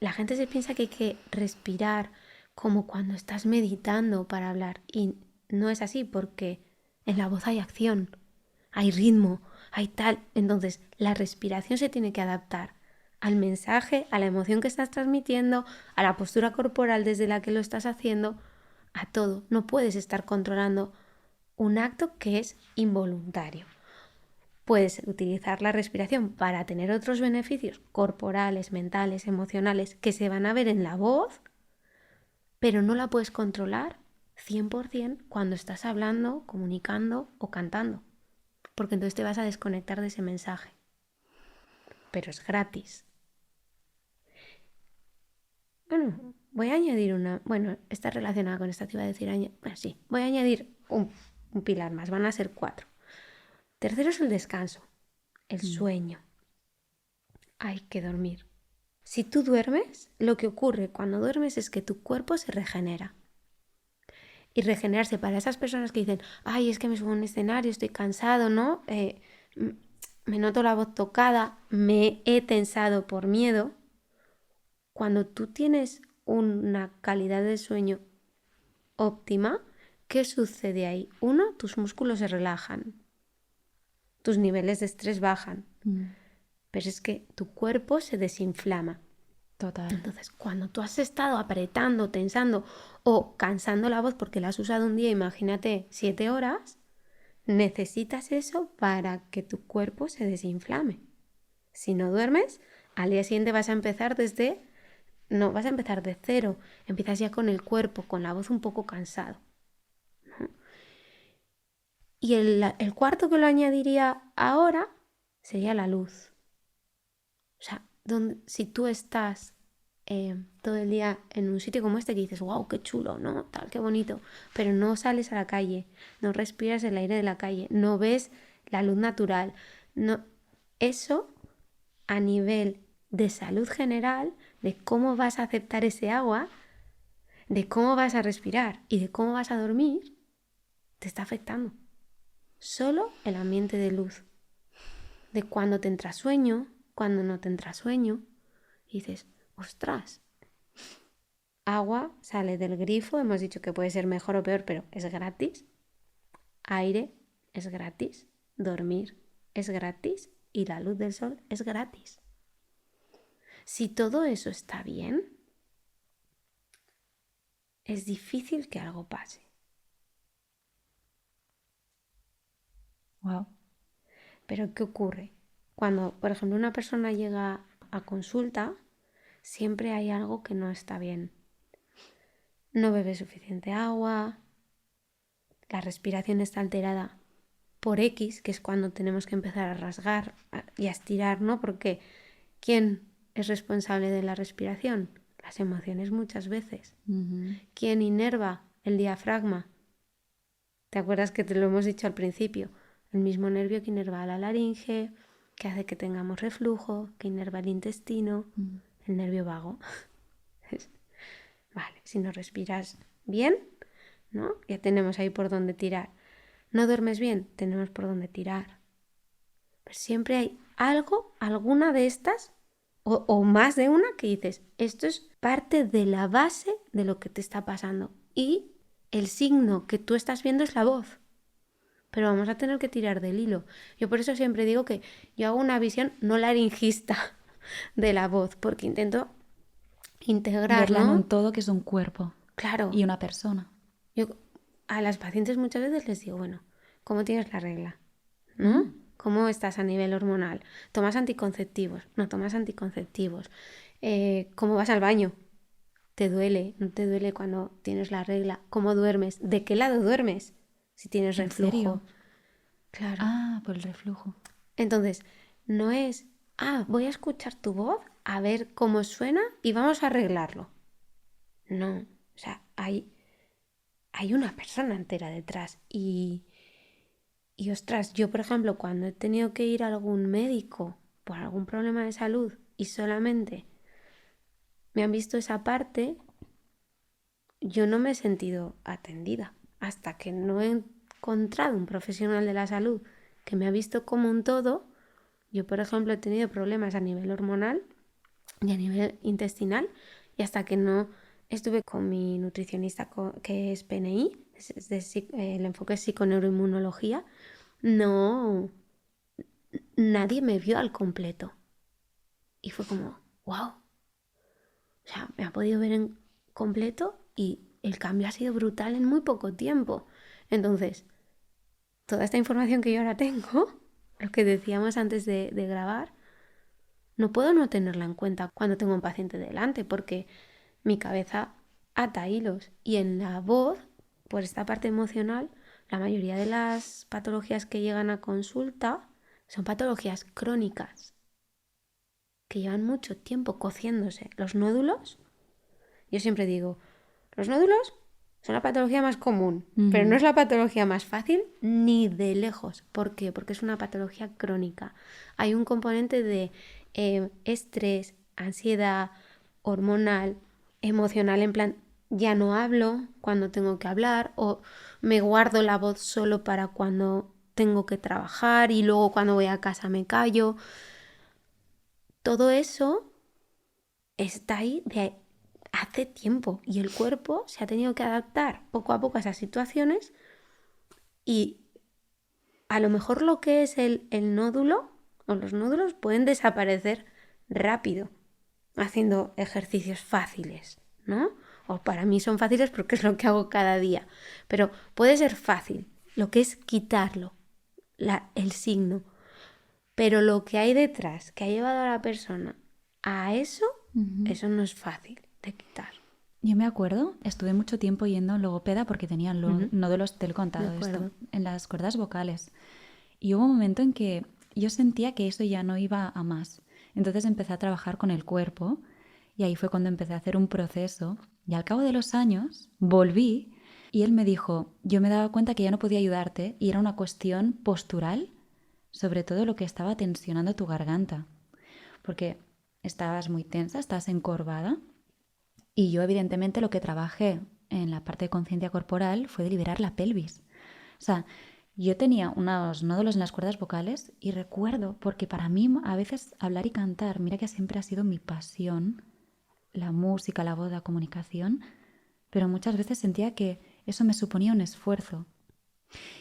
La gente se piensa que hay que respirar como cuando estás meditando para hablar y no es así porque en la voz hay acción, hay ritmo, hay tal. Entonces la respiración se tiene que adaptar al mensaje, a la emoción que estás transmitiendo, a la postura corporal desde la que lo estás haciendo, a todo. No puedes estar controlando un acto que es involuntario. Puedes utilizar la respiración para tener otros beneficios corporales, mentales, emocionales que se van a ver en la voz, pero no la puedes controlar 100% cuando estás hablando, comunicando o cantando, porque entonces te vas a desconectar de ese mensaje. Pero es gratis. Bueno, voy a añadir está relacionada con esta, te iba a decir, sí, voy a añadir un pilar más, van a ser 4. Tercero es el descanso, el sueño. Hay que dormir. Si tú duermes, lo que ocurre cuando duermes es que tu cuerpo se regenera. Y regenerarse para esas personas que dicen, ay, es que me subo a un escenario, estoy cansado, ¿no? Me noto la voz tocada, me he tensado por miedo. Cuando tú tienes una calidad de sueño óptima, ¿qué sucede ahí? Uno, tus músculos se relajan, tus niveles de estrés bajan, pero es que tu cuerpo se desinflama. Total. Entonces, cuando tú has estado apretando, tensando o cansando la voz porque la has usado un día, imagínate 7 horas, necesitas eso para que tu cuerpo se desinflame. Si no duermes, al día siguiente vas a empezar no vas a empezar de cero, empiezas ya con el cuerpo, con la voz un poco cansado. Y el cuarto que lo añadiría ahora sería la luz. O sea, si tú estás todo el día en un sitio como este que dices, wow, qué chulo, ¿no? Tal, qué bonito, pero no sales a la calle, no respiras el aire de la calle, no ves la luz natural, no, eso a nivel de salud general, de cómo vas a aceptar ese agua, de cómo vas a respirar y de cómo vas a dormir, te está afectando. Solo el ambiente de luz, de cuando te entra sueño, cuando no te entra sueño, y dices, ostras, agua sale del grifo, hemos dicho que puede ser mejor o peor, pero es gratis. Aire es gratis, dormir es gratis y la luz del sol es gratis. Si todo eso está bien, es difícil que algo pase. Wow. Pero ¿qué ocurre? Cuando, por ejemplo, una persona llega a consulta, siempre hay algo que no está bien. No bebe suficiente agua, la respiración está alterada por X, que es cuando tenemos que empezar a rasgar y a estirar, ¿no? Porque ¿quién es responsable de la respiración? Las emociones muchas veces. ¿Quién inerva el diafragma? ¿Te acuerdas que te lo hemos dicho al principio? El mismo nervio que inerva la laringe, que hace que tengamos reflujo, que inerva el intestino, el nervio vago. Vale, si no respiras bien, ¿no? Ya tenemos ahí por dónde tirar. ¿No duermes bien? Tenemos por dónde tirar. Pero siempre hay algo, alguna de estas, o más de una, que dices, esto es parte de la base de lo que te está pasando. Y el signo que tú estás viendo es la voz. Pero vamos a tener que tirar del hilo. Yo por eso siempre digo que yo hago una visión no laringista de la voz, porque intento integrar, verla en ¿no? un todo que es un cuerpo Claro. y una persona. Yo a las pacientes muchas veces les digo, bueno, ¿cómo tienes la regla? ¿No? ¿Cómo estás a nivel hormonal? ¿Tomas anticonceptivos? ¿No tomas anticonceptivos? ¿Cómo vas al baño? ¿Te duele? ¿No te duele cuando tienes la regla? ¿Cómo duermes? ¿De qué lado duermes? Si tienes ¿En reflujo. serio? Claro. Ah, por el reflujo. Entonces, no es, voy a escuchar tu voz, a ver cómo suena y vamos a arreglarlo. No, o sea, hay una persona entera detrás. Y ostras, yo por ejemplo, cuando he tenido que ir a algún médico por algún problema de salud y solamente me han visto esa parte, yo no me he sentido atendida hasta que no he encontrado un profesional de la salud que me ha visto como un todo. Yo, por ejemplo, he tenido problemas a nivel hormonal y a nivel intestinal y hasta que no estuve con mi nutricionista que es PNI, el enfoque es psiconeuroinmunología, no, nadie me vio al completo. Y fue como, wow, o sea, me ha podido ver en completo y el cambio ha sido brutal en muy poco tiempo. Entonces, toda esta información que yo ahora tengo, lo que decíamos antes de grabar, no puedo no tenerla en cuenta cuando tengo un paciente delante, porque mi cabeza ata hilos y en la voz, por esta parte emocional, la mayoría de las patologías que llegan a consulta son patologías crónicas que llevan mucho tiempo cociéndose. Los nódulos, yo siempre digo, los nódulos son la patología más común, pero no es la patología más fácil ni de lejos. ¿Por qué? Porque es una patología crónica. Hay un componente de estrés, ansiedad, hormonal, emocional, en plan, ya no hablo cuando tengo que hablar o me guardo la voz solo para cuando tengo que trabajar y luego cuando voy a casa me callo. Todo eso está ahí de hace tiempo y el cuerpo se ha tenido que adaptar poco a poco a esas situaciones y a lo mejor lo que es el nódulo o los nódulos pueden desaparecer rápido haciendo ejercicios fáciles, ¿no? O para mí son fáciles porque es lo que hago cada día, pero puede ser fácil lo que es quitarlo, el signo, pero lo que hay detrás que ha llevado a la persona a eso, eso no es fácil de quitar. Yo me acuerdo, estuve mucho tiempo yendo a un logopeda porque tenía nódulos, te lo he contado esto, en las cuerdas vocales. Y hubo un momento en que yo sentía que eso ya no iba a más. Entonces empecé a trabajar con el cuerpo y ahí fue cuando empecé a hacer un proceso. Y al cabo de los años volví y él me dijo, yo me daba cuenta que ya no podía ayudarte y era una cuestión postural, sobre todo lo que estaba tensionando tu garganta. Porque estabas muy tensa, estabas encorvada. Y yo evidentemente lo que trabajé en la parte de conciencia corporal fue de liberar la pelvis. O sea, yo tenía unos nódulos en las cuerdas vocales y recuerdo, porque para mí a veces hablar y cantar, mira que siempre ha sido mi pasión, la música, la voz, la comunicación, pero muchas veces sentía que eso me suponía un esfuerzo.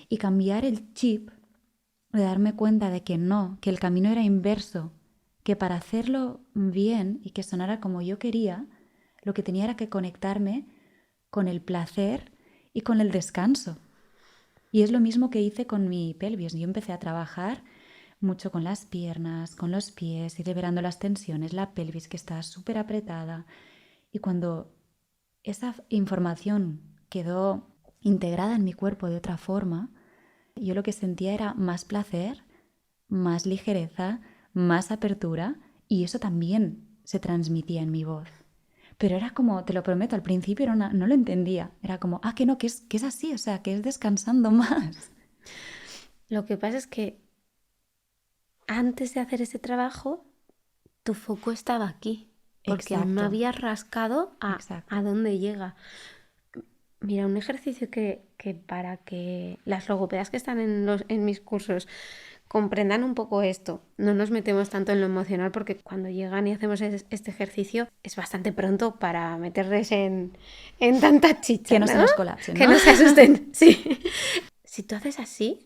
Y cambiar el chip, de darme cuenta de que no, que el camino era inverso, que para hacerlo bien y que sonara como yo quería, lo que tenía era que conectarme con el placer y con el descanso. Y es lo mismo que hice con mi pelvis. Yo empecé a trabajar mucho con las piernas, con los pies, ir liberando las tensiones, la pelvis que está súper apretada. Y cuando esa información quedó integrada en mi cuerpo de otra forma, yo lo que sentía era más placer, más ligereza, más apertura y eso también se transmitía en mi voz. Pero era como, te lo prometo, al principio no lo entendía. Era como, que no, que es así, o sea, que es descansando más. Lo que pasa es que antes de hacer ese trabajo, tu foco estaba aquí, porque aún no habías rascado a dónde llega. Mira, un ejercicio que para que las logopedas que están en mis cursos comprendan un poco esto, no nos metemos tanto en lo emocional porque cuando llegan y hacemos este ejercicio es bastante pronto para meterles en tanta chicha, que no se nos colapsen, ¿no? Que no se asusten, sí. Si tú haces así...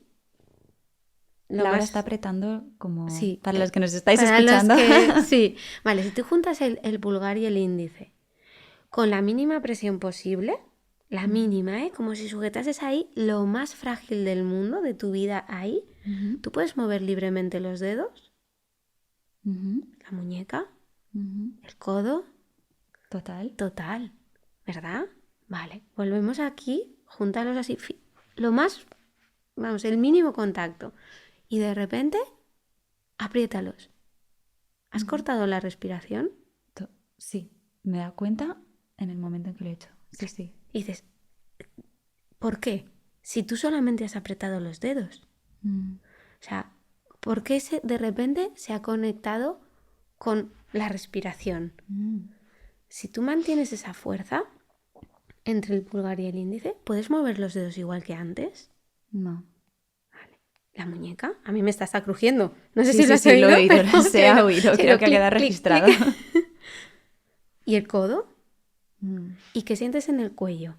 Laura está apretando como... Sí, para los que nos estáis para escuchando. sí, vale, si tú juntas el pulgar y el índice con la mínima presión posible, la mínima, como si sujetases ahí lo más frágil del mundo, de tu vida ahí. Tú puedes mover libremente los dedos, la muñeca, el codo. Total, ¿verdad? Vale, volvemos aquí, júntalos así, lo más, vamos, el mínimo contacto. Y de repente, apriétalos. ¿Has cortado la respiración? Sí, me da cuenta en el momento en que lo he hecho. Sí. Y dices, ¿por qué? Si tú solamente has apretado los dedos. O sea, ¿por qué de repente se ha conectado con la respiración? Si tú mantienes esa fuerza entre el pulgar y el índice, ¿puedes mover los dedos igual que antes? No. Vale. ¿La muñeca? A mí me está crujiendo. No sé si lo has oído. Lo he oído, se ha oído. Creo que ha quedado registrado. Clic. ¿Y el codo? ¿Y qué sientes en el cuello?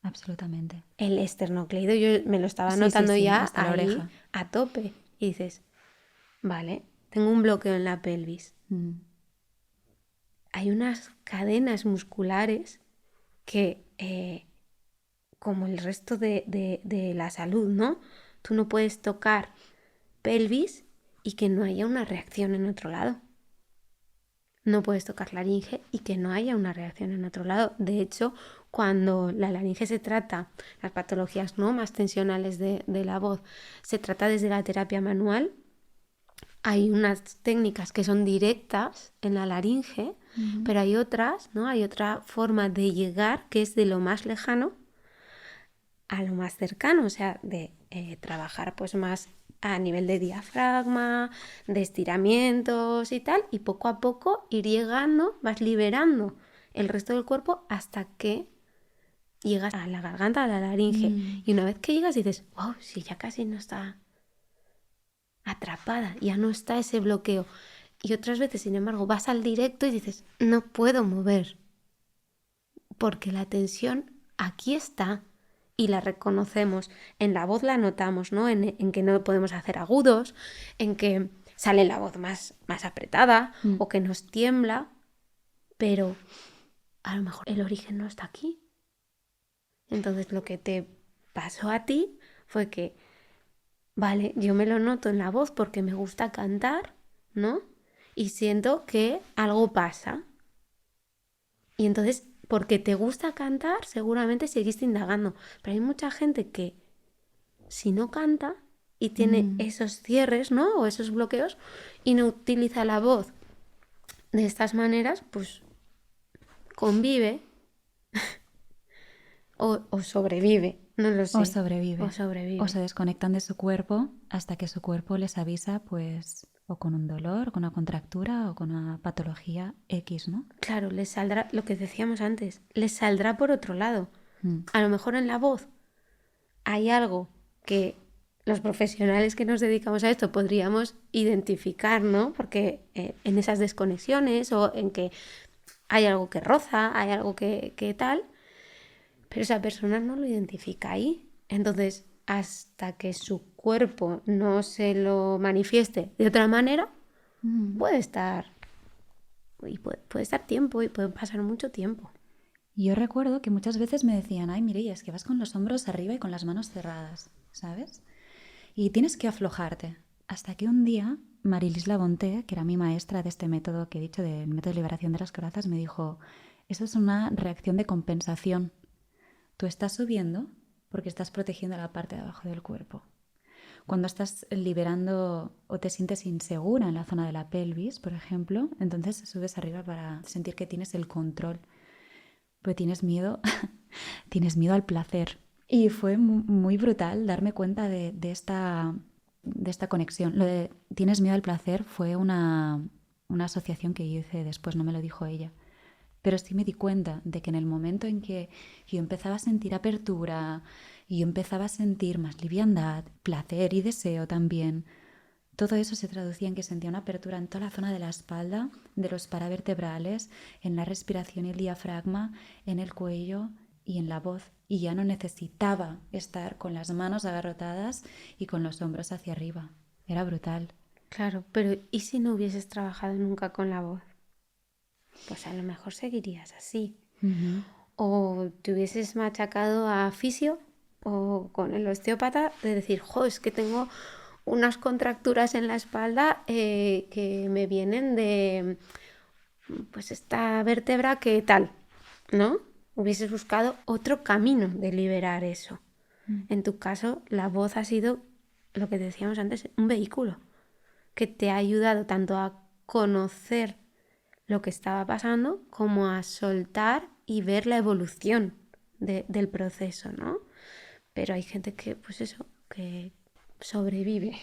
Absolutamente. El esternocleido, yo me lo estaba notando ya hasta la oreja. A tope. Y dices, vale, tengo un bloqueo en la pelvis. Hay unas cadenas musculares que, como el resto de la salud, ¿no? Tú no puedes tocar pelvis y que no haya una reacción en otro lado. No puedes tocar laringe y que no haya una reacción en otro lado. De hecho, cuando la laringe se trata, las patologías no más tensionales de la voz, se trata desde la terapia manual, hay unas técnicas que son directas en la laringe, pero hay otras, ¿no? Hay otra forma de llegar que es de lo más lejano a lo más cercano, o sea, de trabajar pues más a nivel de diafragma, de estiramientos y tal, y poco a poco ir llegando, vas liberando el resto del cuerpo hasta que llegas a la garganta, a la laringe. Y una vez que llegas dices, wow, sí, ya casi no está atrapada, ya no está ese bloqueo. Y otras veces, sin embargo, vas al directo y dices, no puedo mover, porque la tensión aquí está. Y la reconocemos, en la voz la notamos, ¿no? En que no podemos hacer agudos, en que sale la voz más apretada o que nos tiembla, pero a lo mejor el origen no está aquí. Entonces lo que te pasó a ti fue que, vale, yo me lo noto en la voz porque me gusta cantar, ¿no? Y siento que algo pasa. Y entonces, porque te gusta cantar, seguramente seguiste indagando. Pero hay mucha gente que, si no canta y tiene esos cierres, ¿no? O esos bloqueos, y no utiliza la voz de estas maneras, pues convive o sobrevive. No lo sé. O sobrevive. O se desconectan de su cuerpo hasta que su cuerpo les avisa, pues, o con un dolor, o con una contractura, o con una patología X, ¿no? Claro, les saldrá, lo que decíamos antes, les saldrá por otro lado. A lo mejor en la voz hay algo que los profesionales que nos dedicamos a esto podríamos identificar, ¿no? Porque en esas desconexiones o en que hay algo que roza, hay algo que tal, pero esa persona no lo identifica ahí. Entonces, hasta que su cuerpo no se lo manifieste de otra manera, puede estar tiempo y puede pasar mucho tiempo. Y yo recuerdo que muchas veces me decían, ay, Mireia, es que vas con los hombros arriba y con las manos cerradas, ¿sabes? Y tienes que aflojarte. Hasta que un día Marilis Labonté, que era mi maestra de este método que he dicho, del método de liberación de las corazas, me dijo, eso es una reacción de compensación. Tú estás subiendo porque estás protegiendo la parte de abajo del cuerpo. Cuando estás liberando o te sientes insegura en la zona de la pelvis, por ejemplo, entonces subes arriba para sentir que tienes el control. Pero tienes miedo, tienes miedo al placer. Y fue muy brutal darme cuenta de esta conexión. Lo de tienes miedo al placer fue una asociación que yo hice después, no me lo dijo ella. Pero sí me di cuenta de que en el momento en que yo empezaba a sentir apertura y yo empezaba a sentir más liviandad, placer y deseo también, todo eso se traducía en que sentía una apertura en toda la zona de la espalda, de los paravertebrales, en la respiración y el diafragma, en el cuello y en la voz. Y ya no necesitaba estar con las manos agarrotadas y con los hombros hacia arriba. Era brutal. Claro, pero ¿y si no hubieses trabajado nunca con la voz? Pues a lo mejor seguirías así. O te hubieses machacado a fisio o con el osteópata de decir, es que tengo unas contracturas en la espalda que me vienen de pues esta vértebra que tal, ¿no? Hubieses buscado otro camino de liberar eso. En tu caso, la voz ha sido, lo que decíamos antes, un vehículo que te ha ayudado tanto a conocer lo que estaba pasando como a soltar y ver la evolución del proceso, ¿no? Pero hay gente que, pues eso, que sobrevive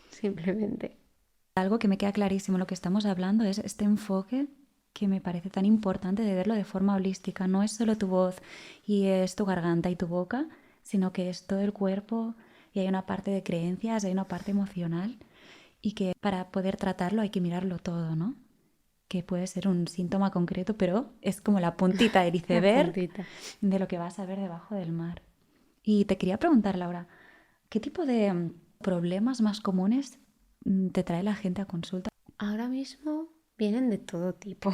simplemente. Algo que me queda clarísimo lo que estamos hablando es este enfoque que me parece tan importante de verlo de forma holística. No es solo tu voz y es tu garganta y tu boca, sino que es todo el cuerpo y hay una parte de creencias, hay una parte emocional y que para poder tratarlo hay que mirarlo todo, ¿no? Que puede ser un síntoma concreto, pero es como la puntita del iceberg de lo que vas a ver debajo del mar. Y te quería preguntar, Laura, ¿qué tipo de problemas más comunes te trae la gente a consulta? Ahora mismo vienen de todo tipo,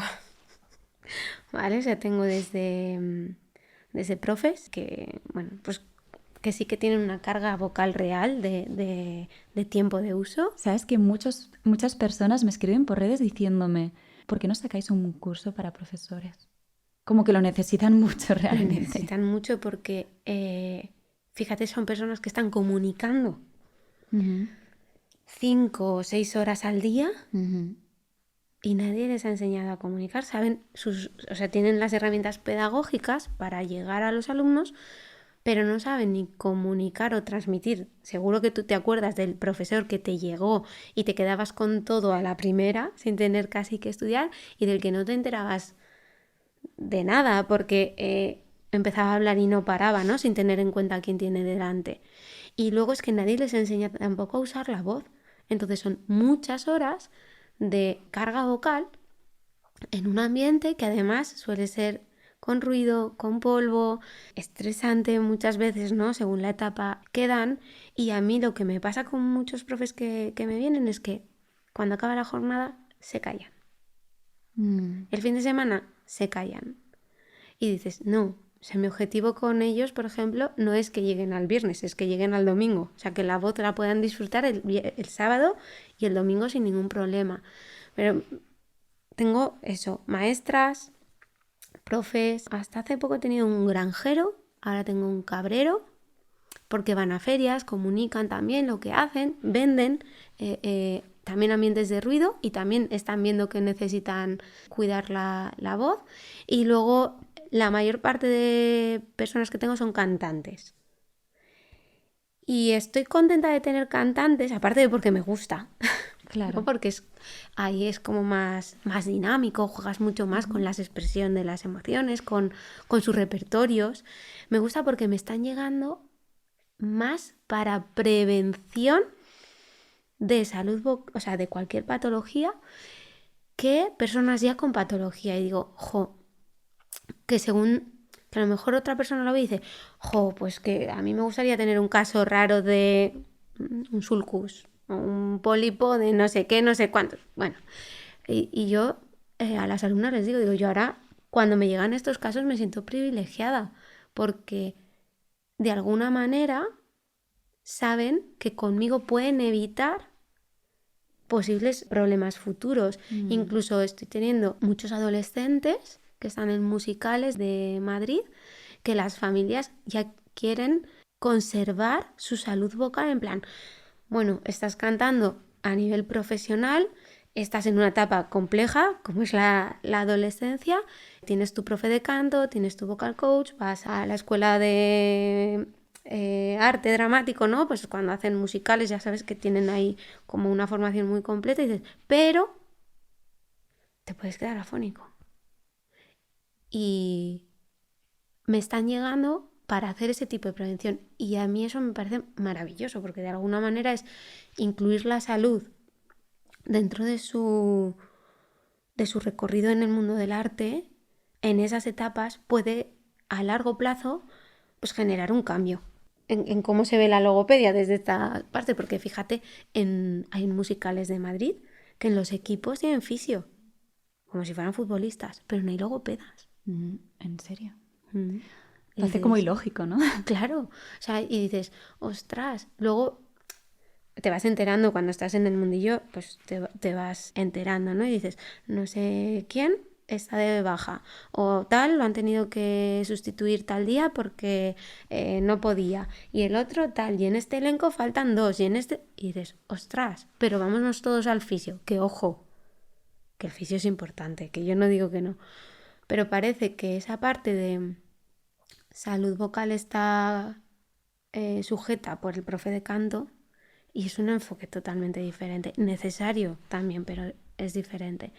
¿vale? O sea, tengo desde profes que, bueno, pues que sí que tienen una carga vocal real de tiempo de uso. Sabes que muchas personas me escriben por redes diciéndome, ¿por qué no sacáis un curso para profesores? Como que lo necesitan mucho realmente. Lo necesitan mucho porque, fíjate, son personas que están comunicando 5 o 6 horas al día y nadie les ha enseñado a comunicar. Saben, o sea, tienen las herramientas pedagógicas para llegar a los alumnos, pero no saben ni comunicar o transmitir. Seguro que tú te acuerdas del profesor que te llegó y te quedabas con todo a la primera, sin tener casi que estudiar, y del que no te enterabas de nada, porque empezaba a hablar y no paraba, ¿no? Sin tener en cuenta a quién tiene delante. Y luego es que nadie les enseña tampoco a usar la voz. Entonces son muchas horas de carga vocal en un ambiente que además suele ser con ruido, con polvo, estresante muchas veces, ¿no? Según la etapa que dan. Y a mí lo que me pasa con muchos profes que me vienen es que cuando acaba la jornada se callan. El fin de semana se callan. Y dices, no, o sea, mi objetivo con ellos, por ejemplo, no es que lleguen al viernes, es que lleguen al domingo. O sea, que la voz la puedan disfrutar el sábado y el domingo sin ningún problema. Pero tengo eso, maestras, profes. Hasta hace poco he tenido un granjero, ahora tengo un cabrero, porque van a ferias, comunican también lo que hacen, venden, también ambientes de ruido y también están viendo que necesitan cuidar la voz. Y luego la mayor parte de personas que tengo son cantantes. Y estoy contenta de tener cantantes, aparte de porque me gusta. Claro. ¿No? Porque ahí es como más dinámico, juegas mucho más con la expresión de las emociones, con sus repertorios. Me gusta porque me están llegando más para prevención de salud, o sea, de cualquier patología, que personas ya con patología. Y digo, que según que a lo mejor otra persona lo ve y dice, pues que a mí me gustaría tener un caso raro de un sulcus, o un pólipo de no sé qué, no sé cuántos. Bueno, y yo a las alumnas les digo, yo ahora cuando me llegan estos casos me siento privilegiada porque de alguna manera saben que conmigo pueden evitar posibles problemas futuros. Incluso estoy teniendo muchos adolescentes que están en musicales de Madrid, que las familias ya quieren conservar su salud vocal en plan, bueno, estás cantando a nivel profesional, estás en una etapa compleja como es la adolescencia, tienes tu profe de canto, tienes tu vocal coach, vas a la escuela de arte dramático, ¿no? Pues cuando hacen musicales ya sabes que tienen ahí como una formación muy completa y dices, pero te puedes quedar afónico. Y me están llegando para hacer ese tipo de prevención y a mí eso me parece maravilloso porque de alguna manera es incluir la salud dentro de su recorrido en el mundo del arte. En esas etapas puede a largo plazo pues generar un cambio en cómo se ve la logopedia desde esta parte, porque fíjate, hay musicales de Madrid que en los equipos tienen fisio, como si fueran futbolistas, pero no hay logopedas. ¿En serio? Mm. Lo hace como ilógico, ¿no? Claro, o sea, y dices, ostras, luego te vas enterando cuando estás en el mundillo, pues te vas enterando, ¿no? Y dices, no sé quién está de baja o tal, lo han tenido que sustituir tal día porque no podía y el otro tal, y en este elenco faltan 2 y en este... Y dices, ostras, pero vámonos todos al fisio, que ojo, que el fisio es importante, que yo no digo que no, pero parece que esa parte de salud vocal está sujeta por el profe de canto y es un enfoque totalmente diferente, necesario también, pero es diferente.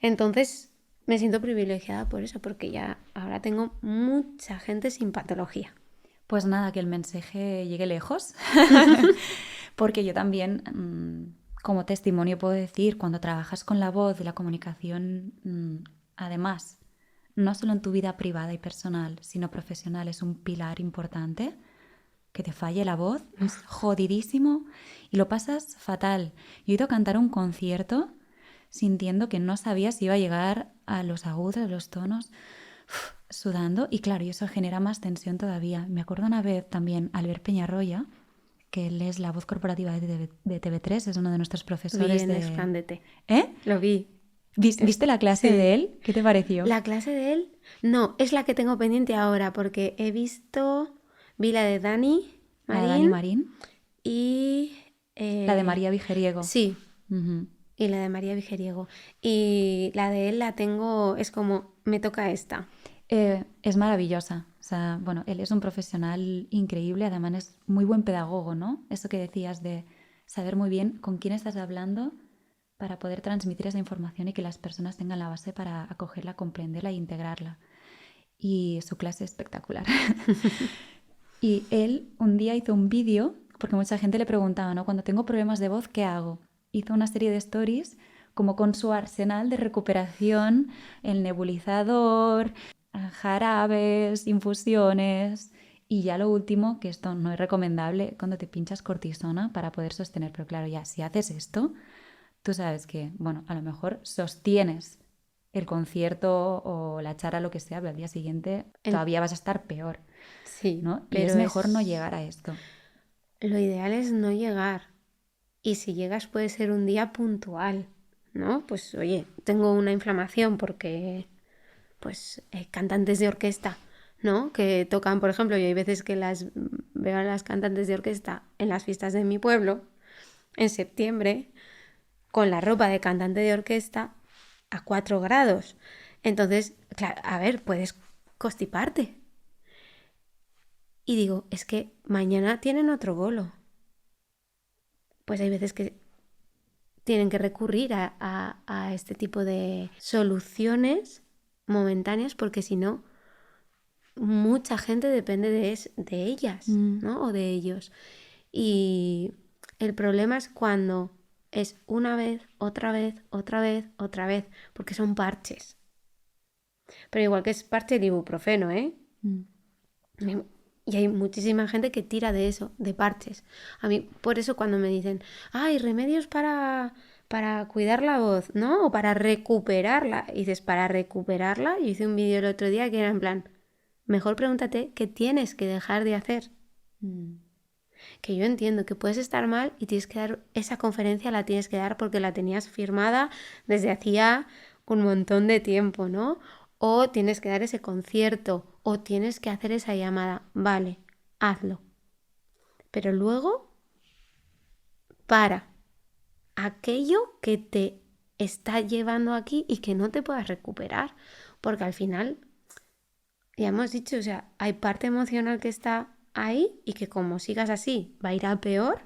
Entonces me siento privilegiada por eso, porque ya ahora tengo mucha gente sin patología. Pues nada, que el mensaje llegue lejos, porque yo también, como testimonio puedo decir, cuando trabajas con la voz y la comunicación, además, no solo en tu vida privada y personal, sino profesional, es un pilar importante. Que te falle la voz es jodidísimo y lo pasas fatal. Yo he ido a cantar un concierto sintiendo que no sabía si iba a llegar a los agudos, a los tonos, sudando, y claro, y eso genera más tensión todavía. Me acuerdo una vez también Albert Peñarroya, que él es la voz corporativa de TV3, es uno de nuestros profesores Vi en de... Expándete. ¿Eh? Lo vi. ¿Viste la clase Sí. de él? ¿Qué te pareció? La clase de él, no, es la que tengo pendiente ahora, porque vi la de Dani La de Marín, Dani Marín. y... La de María Vigeriego. Sí, Uh-huh. y la de María Vigeriego. Y la de él la tengo, es como, me toca esta. Es maravillosa. O sea, bueno, él es un profesional increíble, además es muy buen pedagogo, ¿no? Eso que decías de saber muy bien con quién estás hablando para poder transmitir esa información y que las personas tengan la base para acogerla, comprenderla e integrarla. Y su clase es espectacular. Y él un día hizo un vídeo, porque mucha gente le preguntaba, ¿no? Cuando tengo problemas de voz, ¿qué hago? Hizo una serie de stories como con su arsenal de recuperación, el nebulizador, jarabes, infusiones y ya lo último, que esto no es recomendable, cuando te pinchas cortisona para poder sostener. Pero claro, ya si haces esto, tú sabes que, bueno, a lo mejor sostienes el concierto o la charla, lo que sea, pero al día siguiente todavía vas a estar peor, Sí, ¿no? Y pero es mejor no llegar a esto. Lo ideal es no llegar. Y si llegas puede ser un día puntual, ¿no? Pues oye, tengo una inflamación porque, pues, cantantes de orquesta, ¿no? Que tocan, por ejemplo, yo hay veces que las veo a las cantantes de orquesta en las fiestas de mi pueblo, en septiembre, con la ropa de cantante de orquesta a 4 grados. Entonces, claro, a ver, puedes constiparte. Y digo, es que mañana tienen otro bolo. Pues hay veces que tienen que recurrir a este tipo de soluciones momentáneas porque si no, mucha gente depende de ellas, ¿no? O de ellos. Y el problema es cuando es una vez, otra vez, otra vez, otra vez, porque son parches. Pero igual que es parche el ibuprofeno, ¿eh? Y hay muchísima gente que tira de eso, de parches. A mí, por eso cuando me dicen, hay remedios para cuidar la voz, ¿no? O para recuperarla. Y dices, para recuperarla, yo hice un vídeo el otro día que era en plan, mejor pregúntate qué tienes que dejar de hacer. Que yo entiendo que puedes estar mal y tienes que dar, esa conferencia la tienes que dar porque la tenías firmada desde hacía un montón de tiempo, ¿no? O tienes que dar ese concierto, o tienes que hacer esa llamada. Vale, hazlo. Pero luego, para aquello que te está llevando aquí y que no te puedas recuperar. Porque al final, ya hemos dicho, o sea, hay parte emocional que está ahí y que como sigas así va a ir a peor.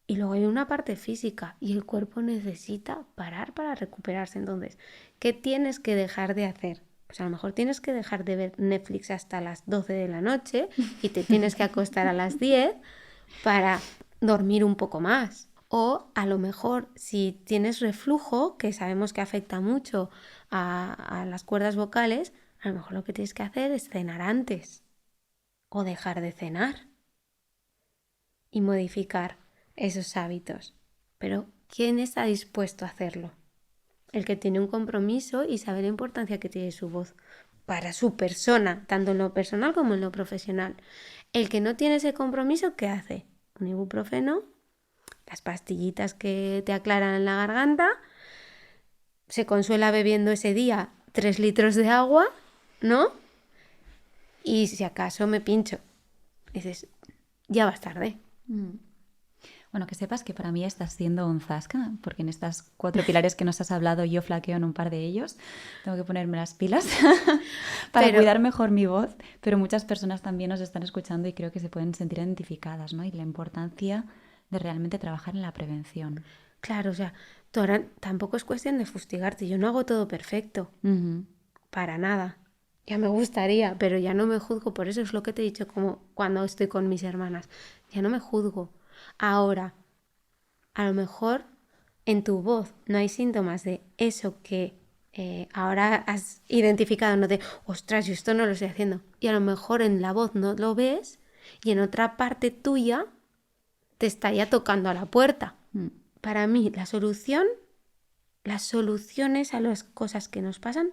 Y luego hay una parte física y el cuerpo necesita parar para recuperarse. Entonces, ¿qué tienes que dejar de hacer? Pues a lo mejor tienes que dejar de ver Netflix hasta las 12 de la noche y te tienes que acostar a las 10 para dormir un poco más. O a lo mejor si tienes reflujo, que sabemos que afecta mucho a las cuerdas vocales, a lo mejor lo que tienes que hacer es cenar antes o dejar de cenar y modificar esos hábitos. Pero ¿quién está dispuesto a hacerlo? El que tiene un compromiso y sabe la importancia que tiene su voz para su persona, tanto en lo personal como en lo profesional. El que no tiene ese compromiso, ¿qué hace? Un ibuprofeno, las pastillitas que te aclaran la garganta, se consuela bebiendo ese día 3 litros de agua, ¿no? Y si acaso me pincho. Dices, ya vas tarde. Bueno, que sepas que para mí estás siendo un zasca, porque en estas 4 pilares que nos has hablado yo flaqueo en un par de ellos. Tengo que ponerme las pilas para cuidar mejor mi voz, pero muchas personas también nos están escuchando y creo que se pueden sentir identificadas, ¿no? Y la importancia de realmente trabajar en la prevención. Claro, o sea, tú ahora tampoco es cuestión de fustigarte. Yo no hago todo perfecto. Para nada. Ya me gustaría, pero ya no me juzgo. Por eso es lo que te he dicho como cuando estoy con mis hermanas. Ya no me juzgo. Ahora, a lo mejor en tu voz no hay síntomas de eso que ahora has identificado, no de, ostras, yo esto no lo estoy haciendo. Y a lo mejor en la voz no lo ves y en otra parte tuya te estaría tocando a la puerta. Para mí, las soluciones a las cosas que nos pasan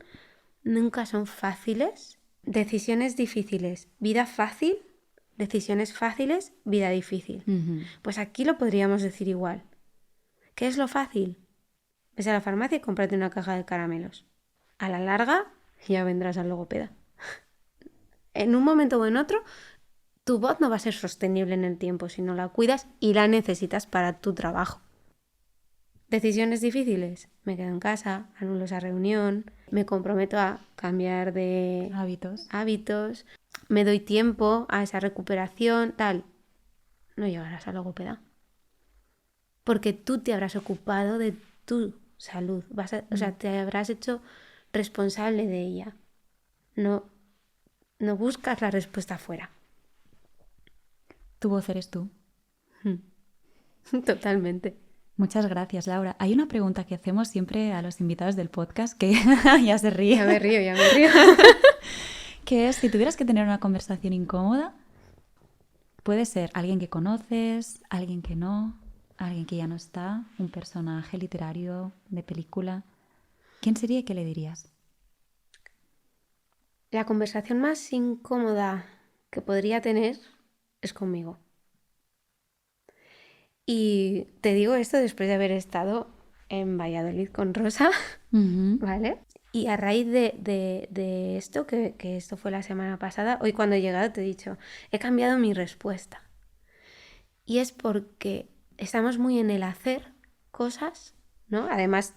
nunca son fáciles. Decisiones difíciles, vida fácil. Decisiones fáciles, vida difícil. Pues aquí lo podríamos decir igual. ¿Qué es lo fácil? Ves a la farmacia y cómprate una caja de caramelos. A la larga ya vendrás al logopeda. En un momento o en otro, tu voz no va a ser sostenible en el tiempo si no la cuidas y la necesitas para tu trabajo. Decisiones difíciles. Me quedo en casa, anulo esa reunión, me comprometo a cambiar de hábitos, me doy tiempo a esa recuperación, tal. No llegarás al logopeda. Porque tú te habrás ocupado de tu salud. O sea, te habrás hecho responsable de ella. No buscas la respuesta afuera. Tu voz eres tú. Totalmente. Muchas gracias, Laura. Hay una pregunta que hacemos siempre a los invitados del podcast que ya se ríe. Ya me río. Que es, si tuvieras que tener una conversación incómoda, puede ser alguien que conoces, alguien que no, alguien que ya no está, un personaje literario, de película. ¿Quién sería y qué le dirías? La conversación más incómoda que podría tener es conmigo. Y te digo esto después de haber estado en Valladolid con Rosa, ¿vale? Y a raíz de esto, que esto fue la semana pasada, hoy cuando he llegado te he dicho, he cambiado mi respuesta. Y es porque estamos muy en el hacer cosas, ¿no? Además,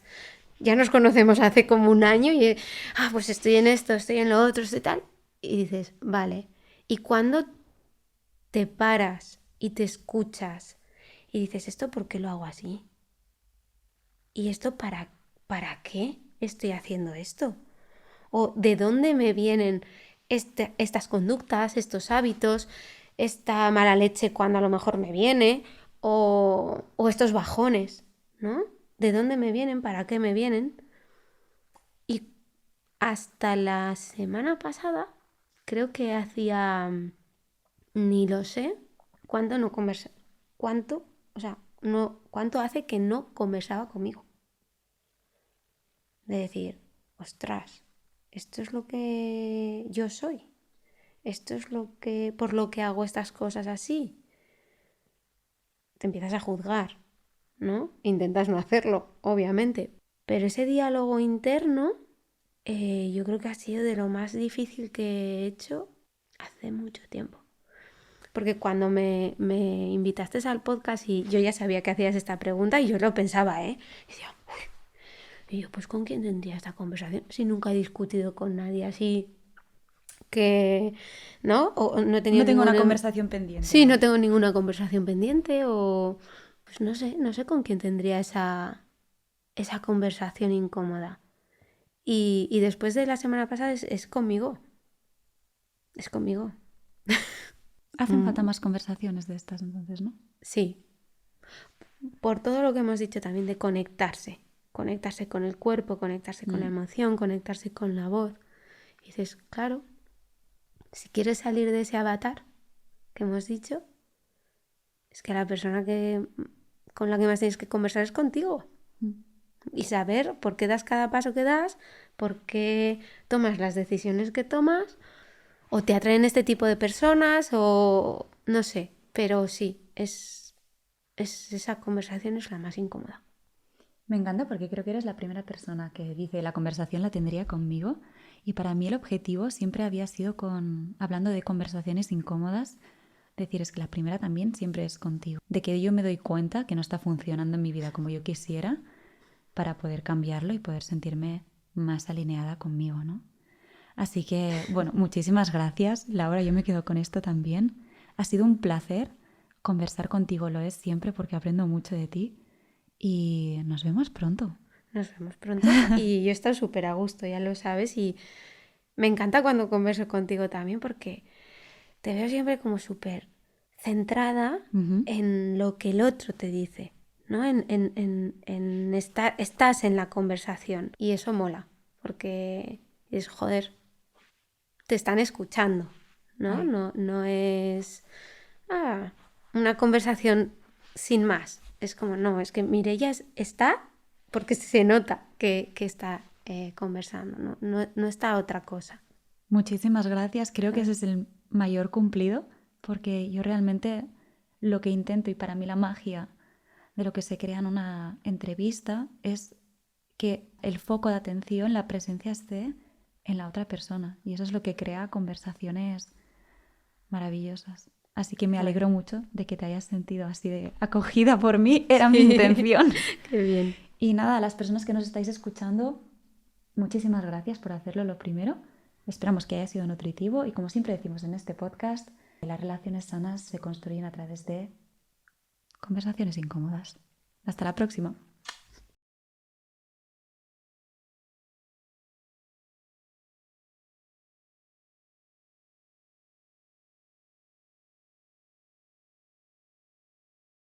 ya nos conocemos hace como un año y, pues estoy en esto, estoy en lo otro, estoy tal. Y dices, vale. Y cuando te paras y te escuchas y dices, ¿esto por qué lo hago así? ¿Y esto para qué estoy haciendo esto? ¿O de dónde me vienen estas conductas, estos hábitos, esta mala leche cuando a lo mejor me viene, o estos bajones, ¿no? ¿De dónde me vienen? ¿Para qué me vienen? Y hasta la semana pasada, creo que hacía, ni lo sé, cuánto hace que no conversaba conmigo. De decir, ostras, esto es lo que yo soy. Esto es por lo que hago estas cosas así. Te empiezas a juzgar, ¿no? Intentas no hacerlo, obviamente. Pero ese diálogo interno, yo creo que ha sido de lo más difícil que he hecho hace mucho tiempo. Porque cuando me invitaste al podcast y yo ya sabía que hacías esta pregunta y yo lo pensaba, y decía, uy. Y yo, pues ¿con quién tendría esta conversación? Si nunca he discutido con nadie así que, ¿no? O no he tenido no tengo una conversación pendiente. Sí, no tengo ninguna conversación pendiente o pues no sé con quién tendría esa conversación incómoda. Y después de la semana pasada es conmigo. Es conmigo. Hacen falta más conversaciones de estas entonces, ¿no? Sí. Por todo lo que hemos dicho también de conectarse. Conectarse con el cuerpo, conectarse con la emoción, conectarse con la voz. Y dices, claro, si quieres salir de ese avatar que hemos dicho, es que la persona con la que más tienes que conversar es contigo. y saber por qué das cada paso que das, por qué tomas las decisiones que tomas, o te atraen este tipo de personas, o no sé, pero sí, esa conversación es la más incómoda. Me encanta porque creo que eres la primera persona que dice la conversación la tendría conmigo, y para mí el objetivo siempre había sido hablando de conversaciones incómodas, decir es que la primera también siempre es contigo, de que yo me doy cuenta que no está funcionando en mi vida como yo quisiera para poder cambiarlo y poder sentirme más alineada conmigo, ¿no? Así que, bueno, muchísimas gracias, Laura, yo me quedo con esto también. Ha sido un placer conversar contigo, lo es siempre porque aprendo mucho de ti y nos vemos pronto. Nos vemos pronto y yo estoy súper a gusto, ya lo sabes, y me encanta cuando converso contigo también porque te veo siempre como súper centrada en lo que el otro te dice, ¿no? Estás en la conversación y eso mola, porque es, joder, te están escuchando, ¿no? No es una conversación sin más. Es como, no, es que Mireia está porque se nota que está conversando, no está otra cosa. Muchísimas gracias, creo que ese es el mayor cumplido, porque yo realmente lo que intento, y para mí la magia de lo que se crea en una entrevista, es que el foco de atención, la presencia esté en la otra persona, y eso es lo que crea conversaciones maravillosas. Así que me alegro mucho de que te hayas sentido así de acogida por mí, era mi intención. Qué bien. Y nada, a las personas que nos estáis escuchando, muchísimas gracias por hacerlo lo primero. Esperamos que haya sido nutritivo y, como siempre decimos en este podcast, las relaciones sanas se construyen a través de conversaciones incómodas. Hasta la próxima.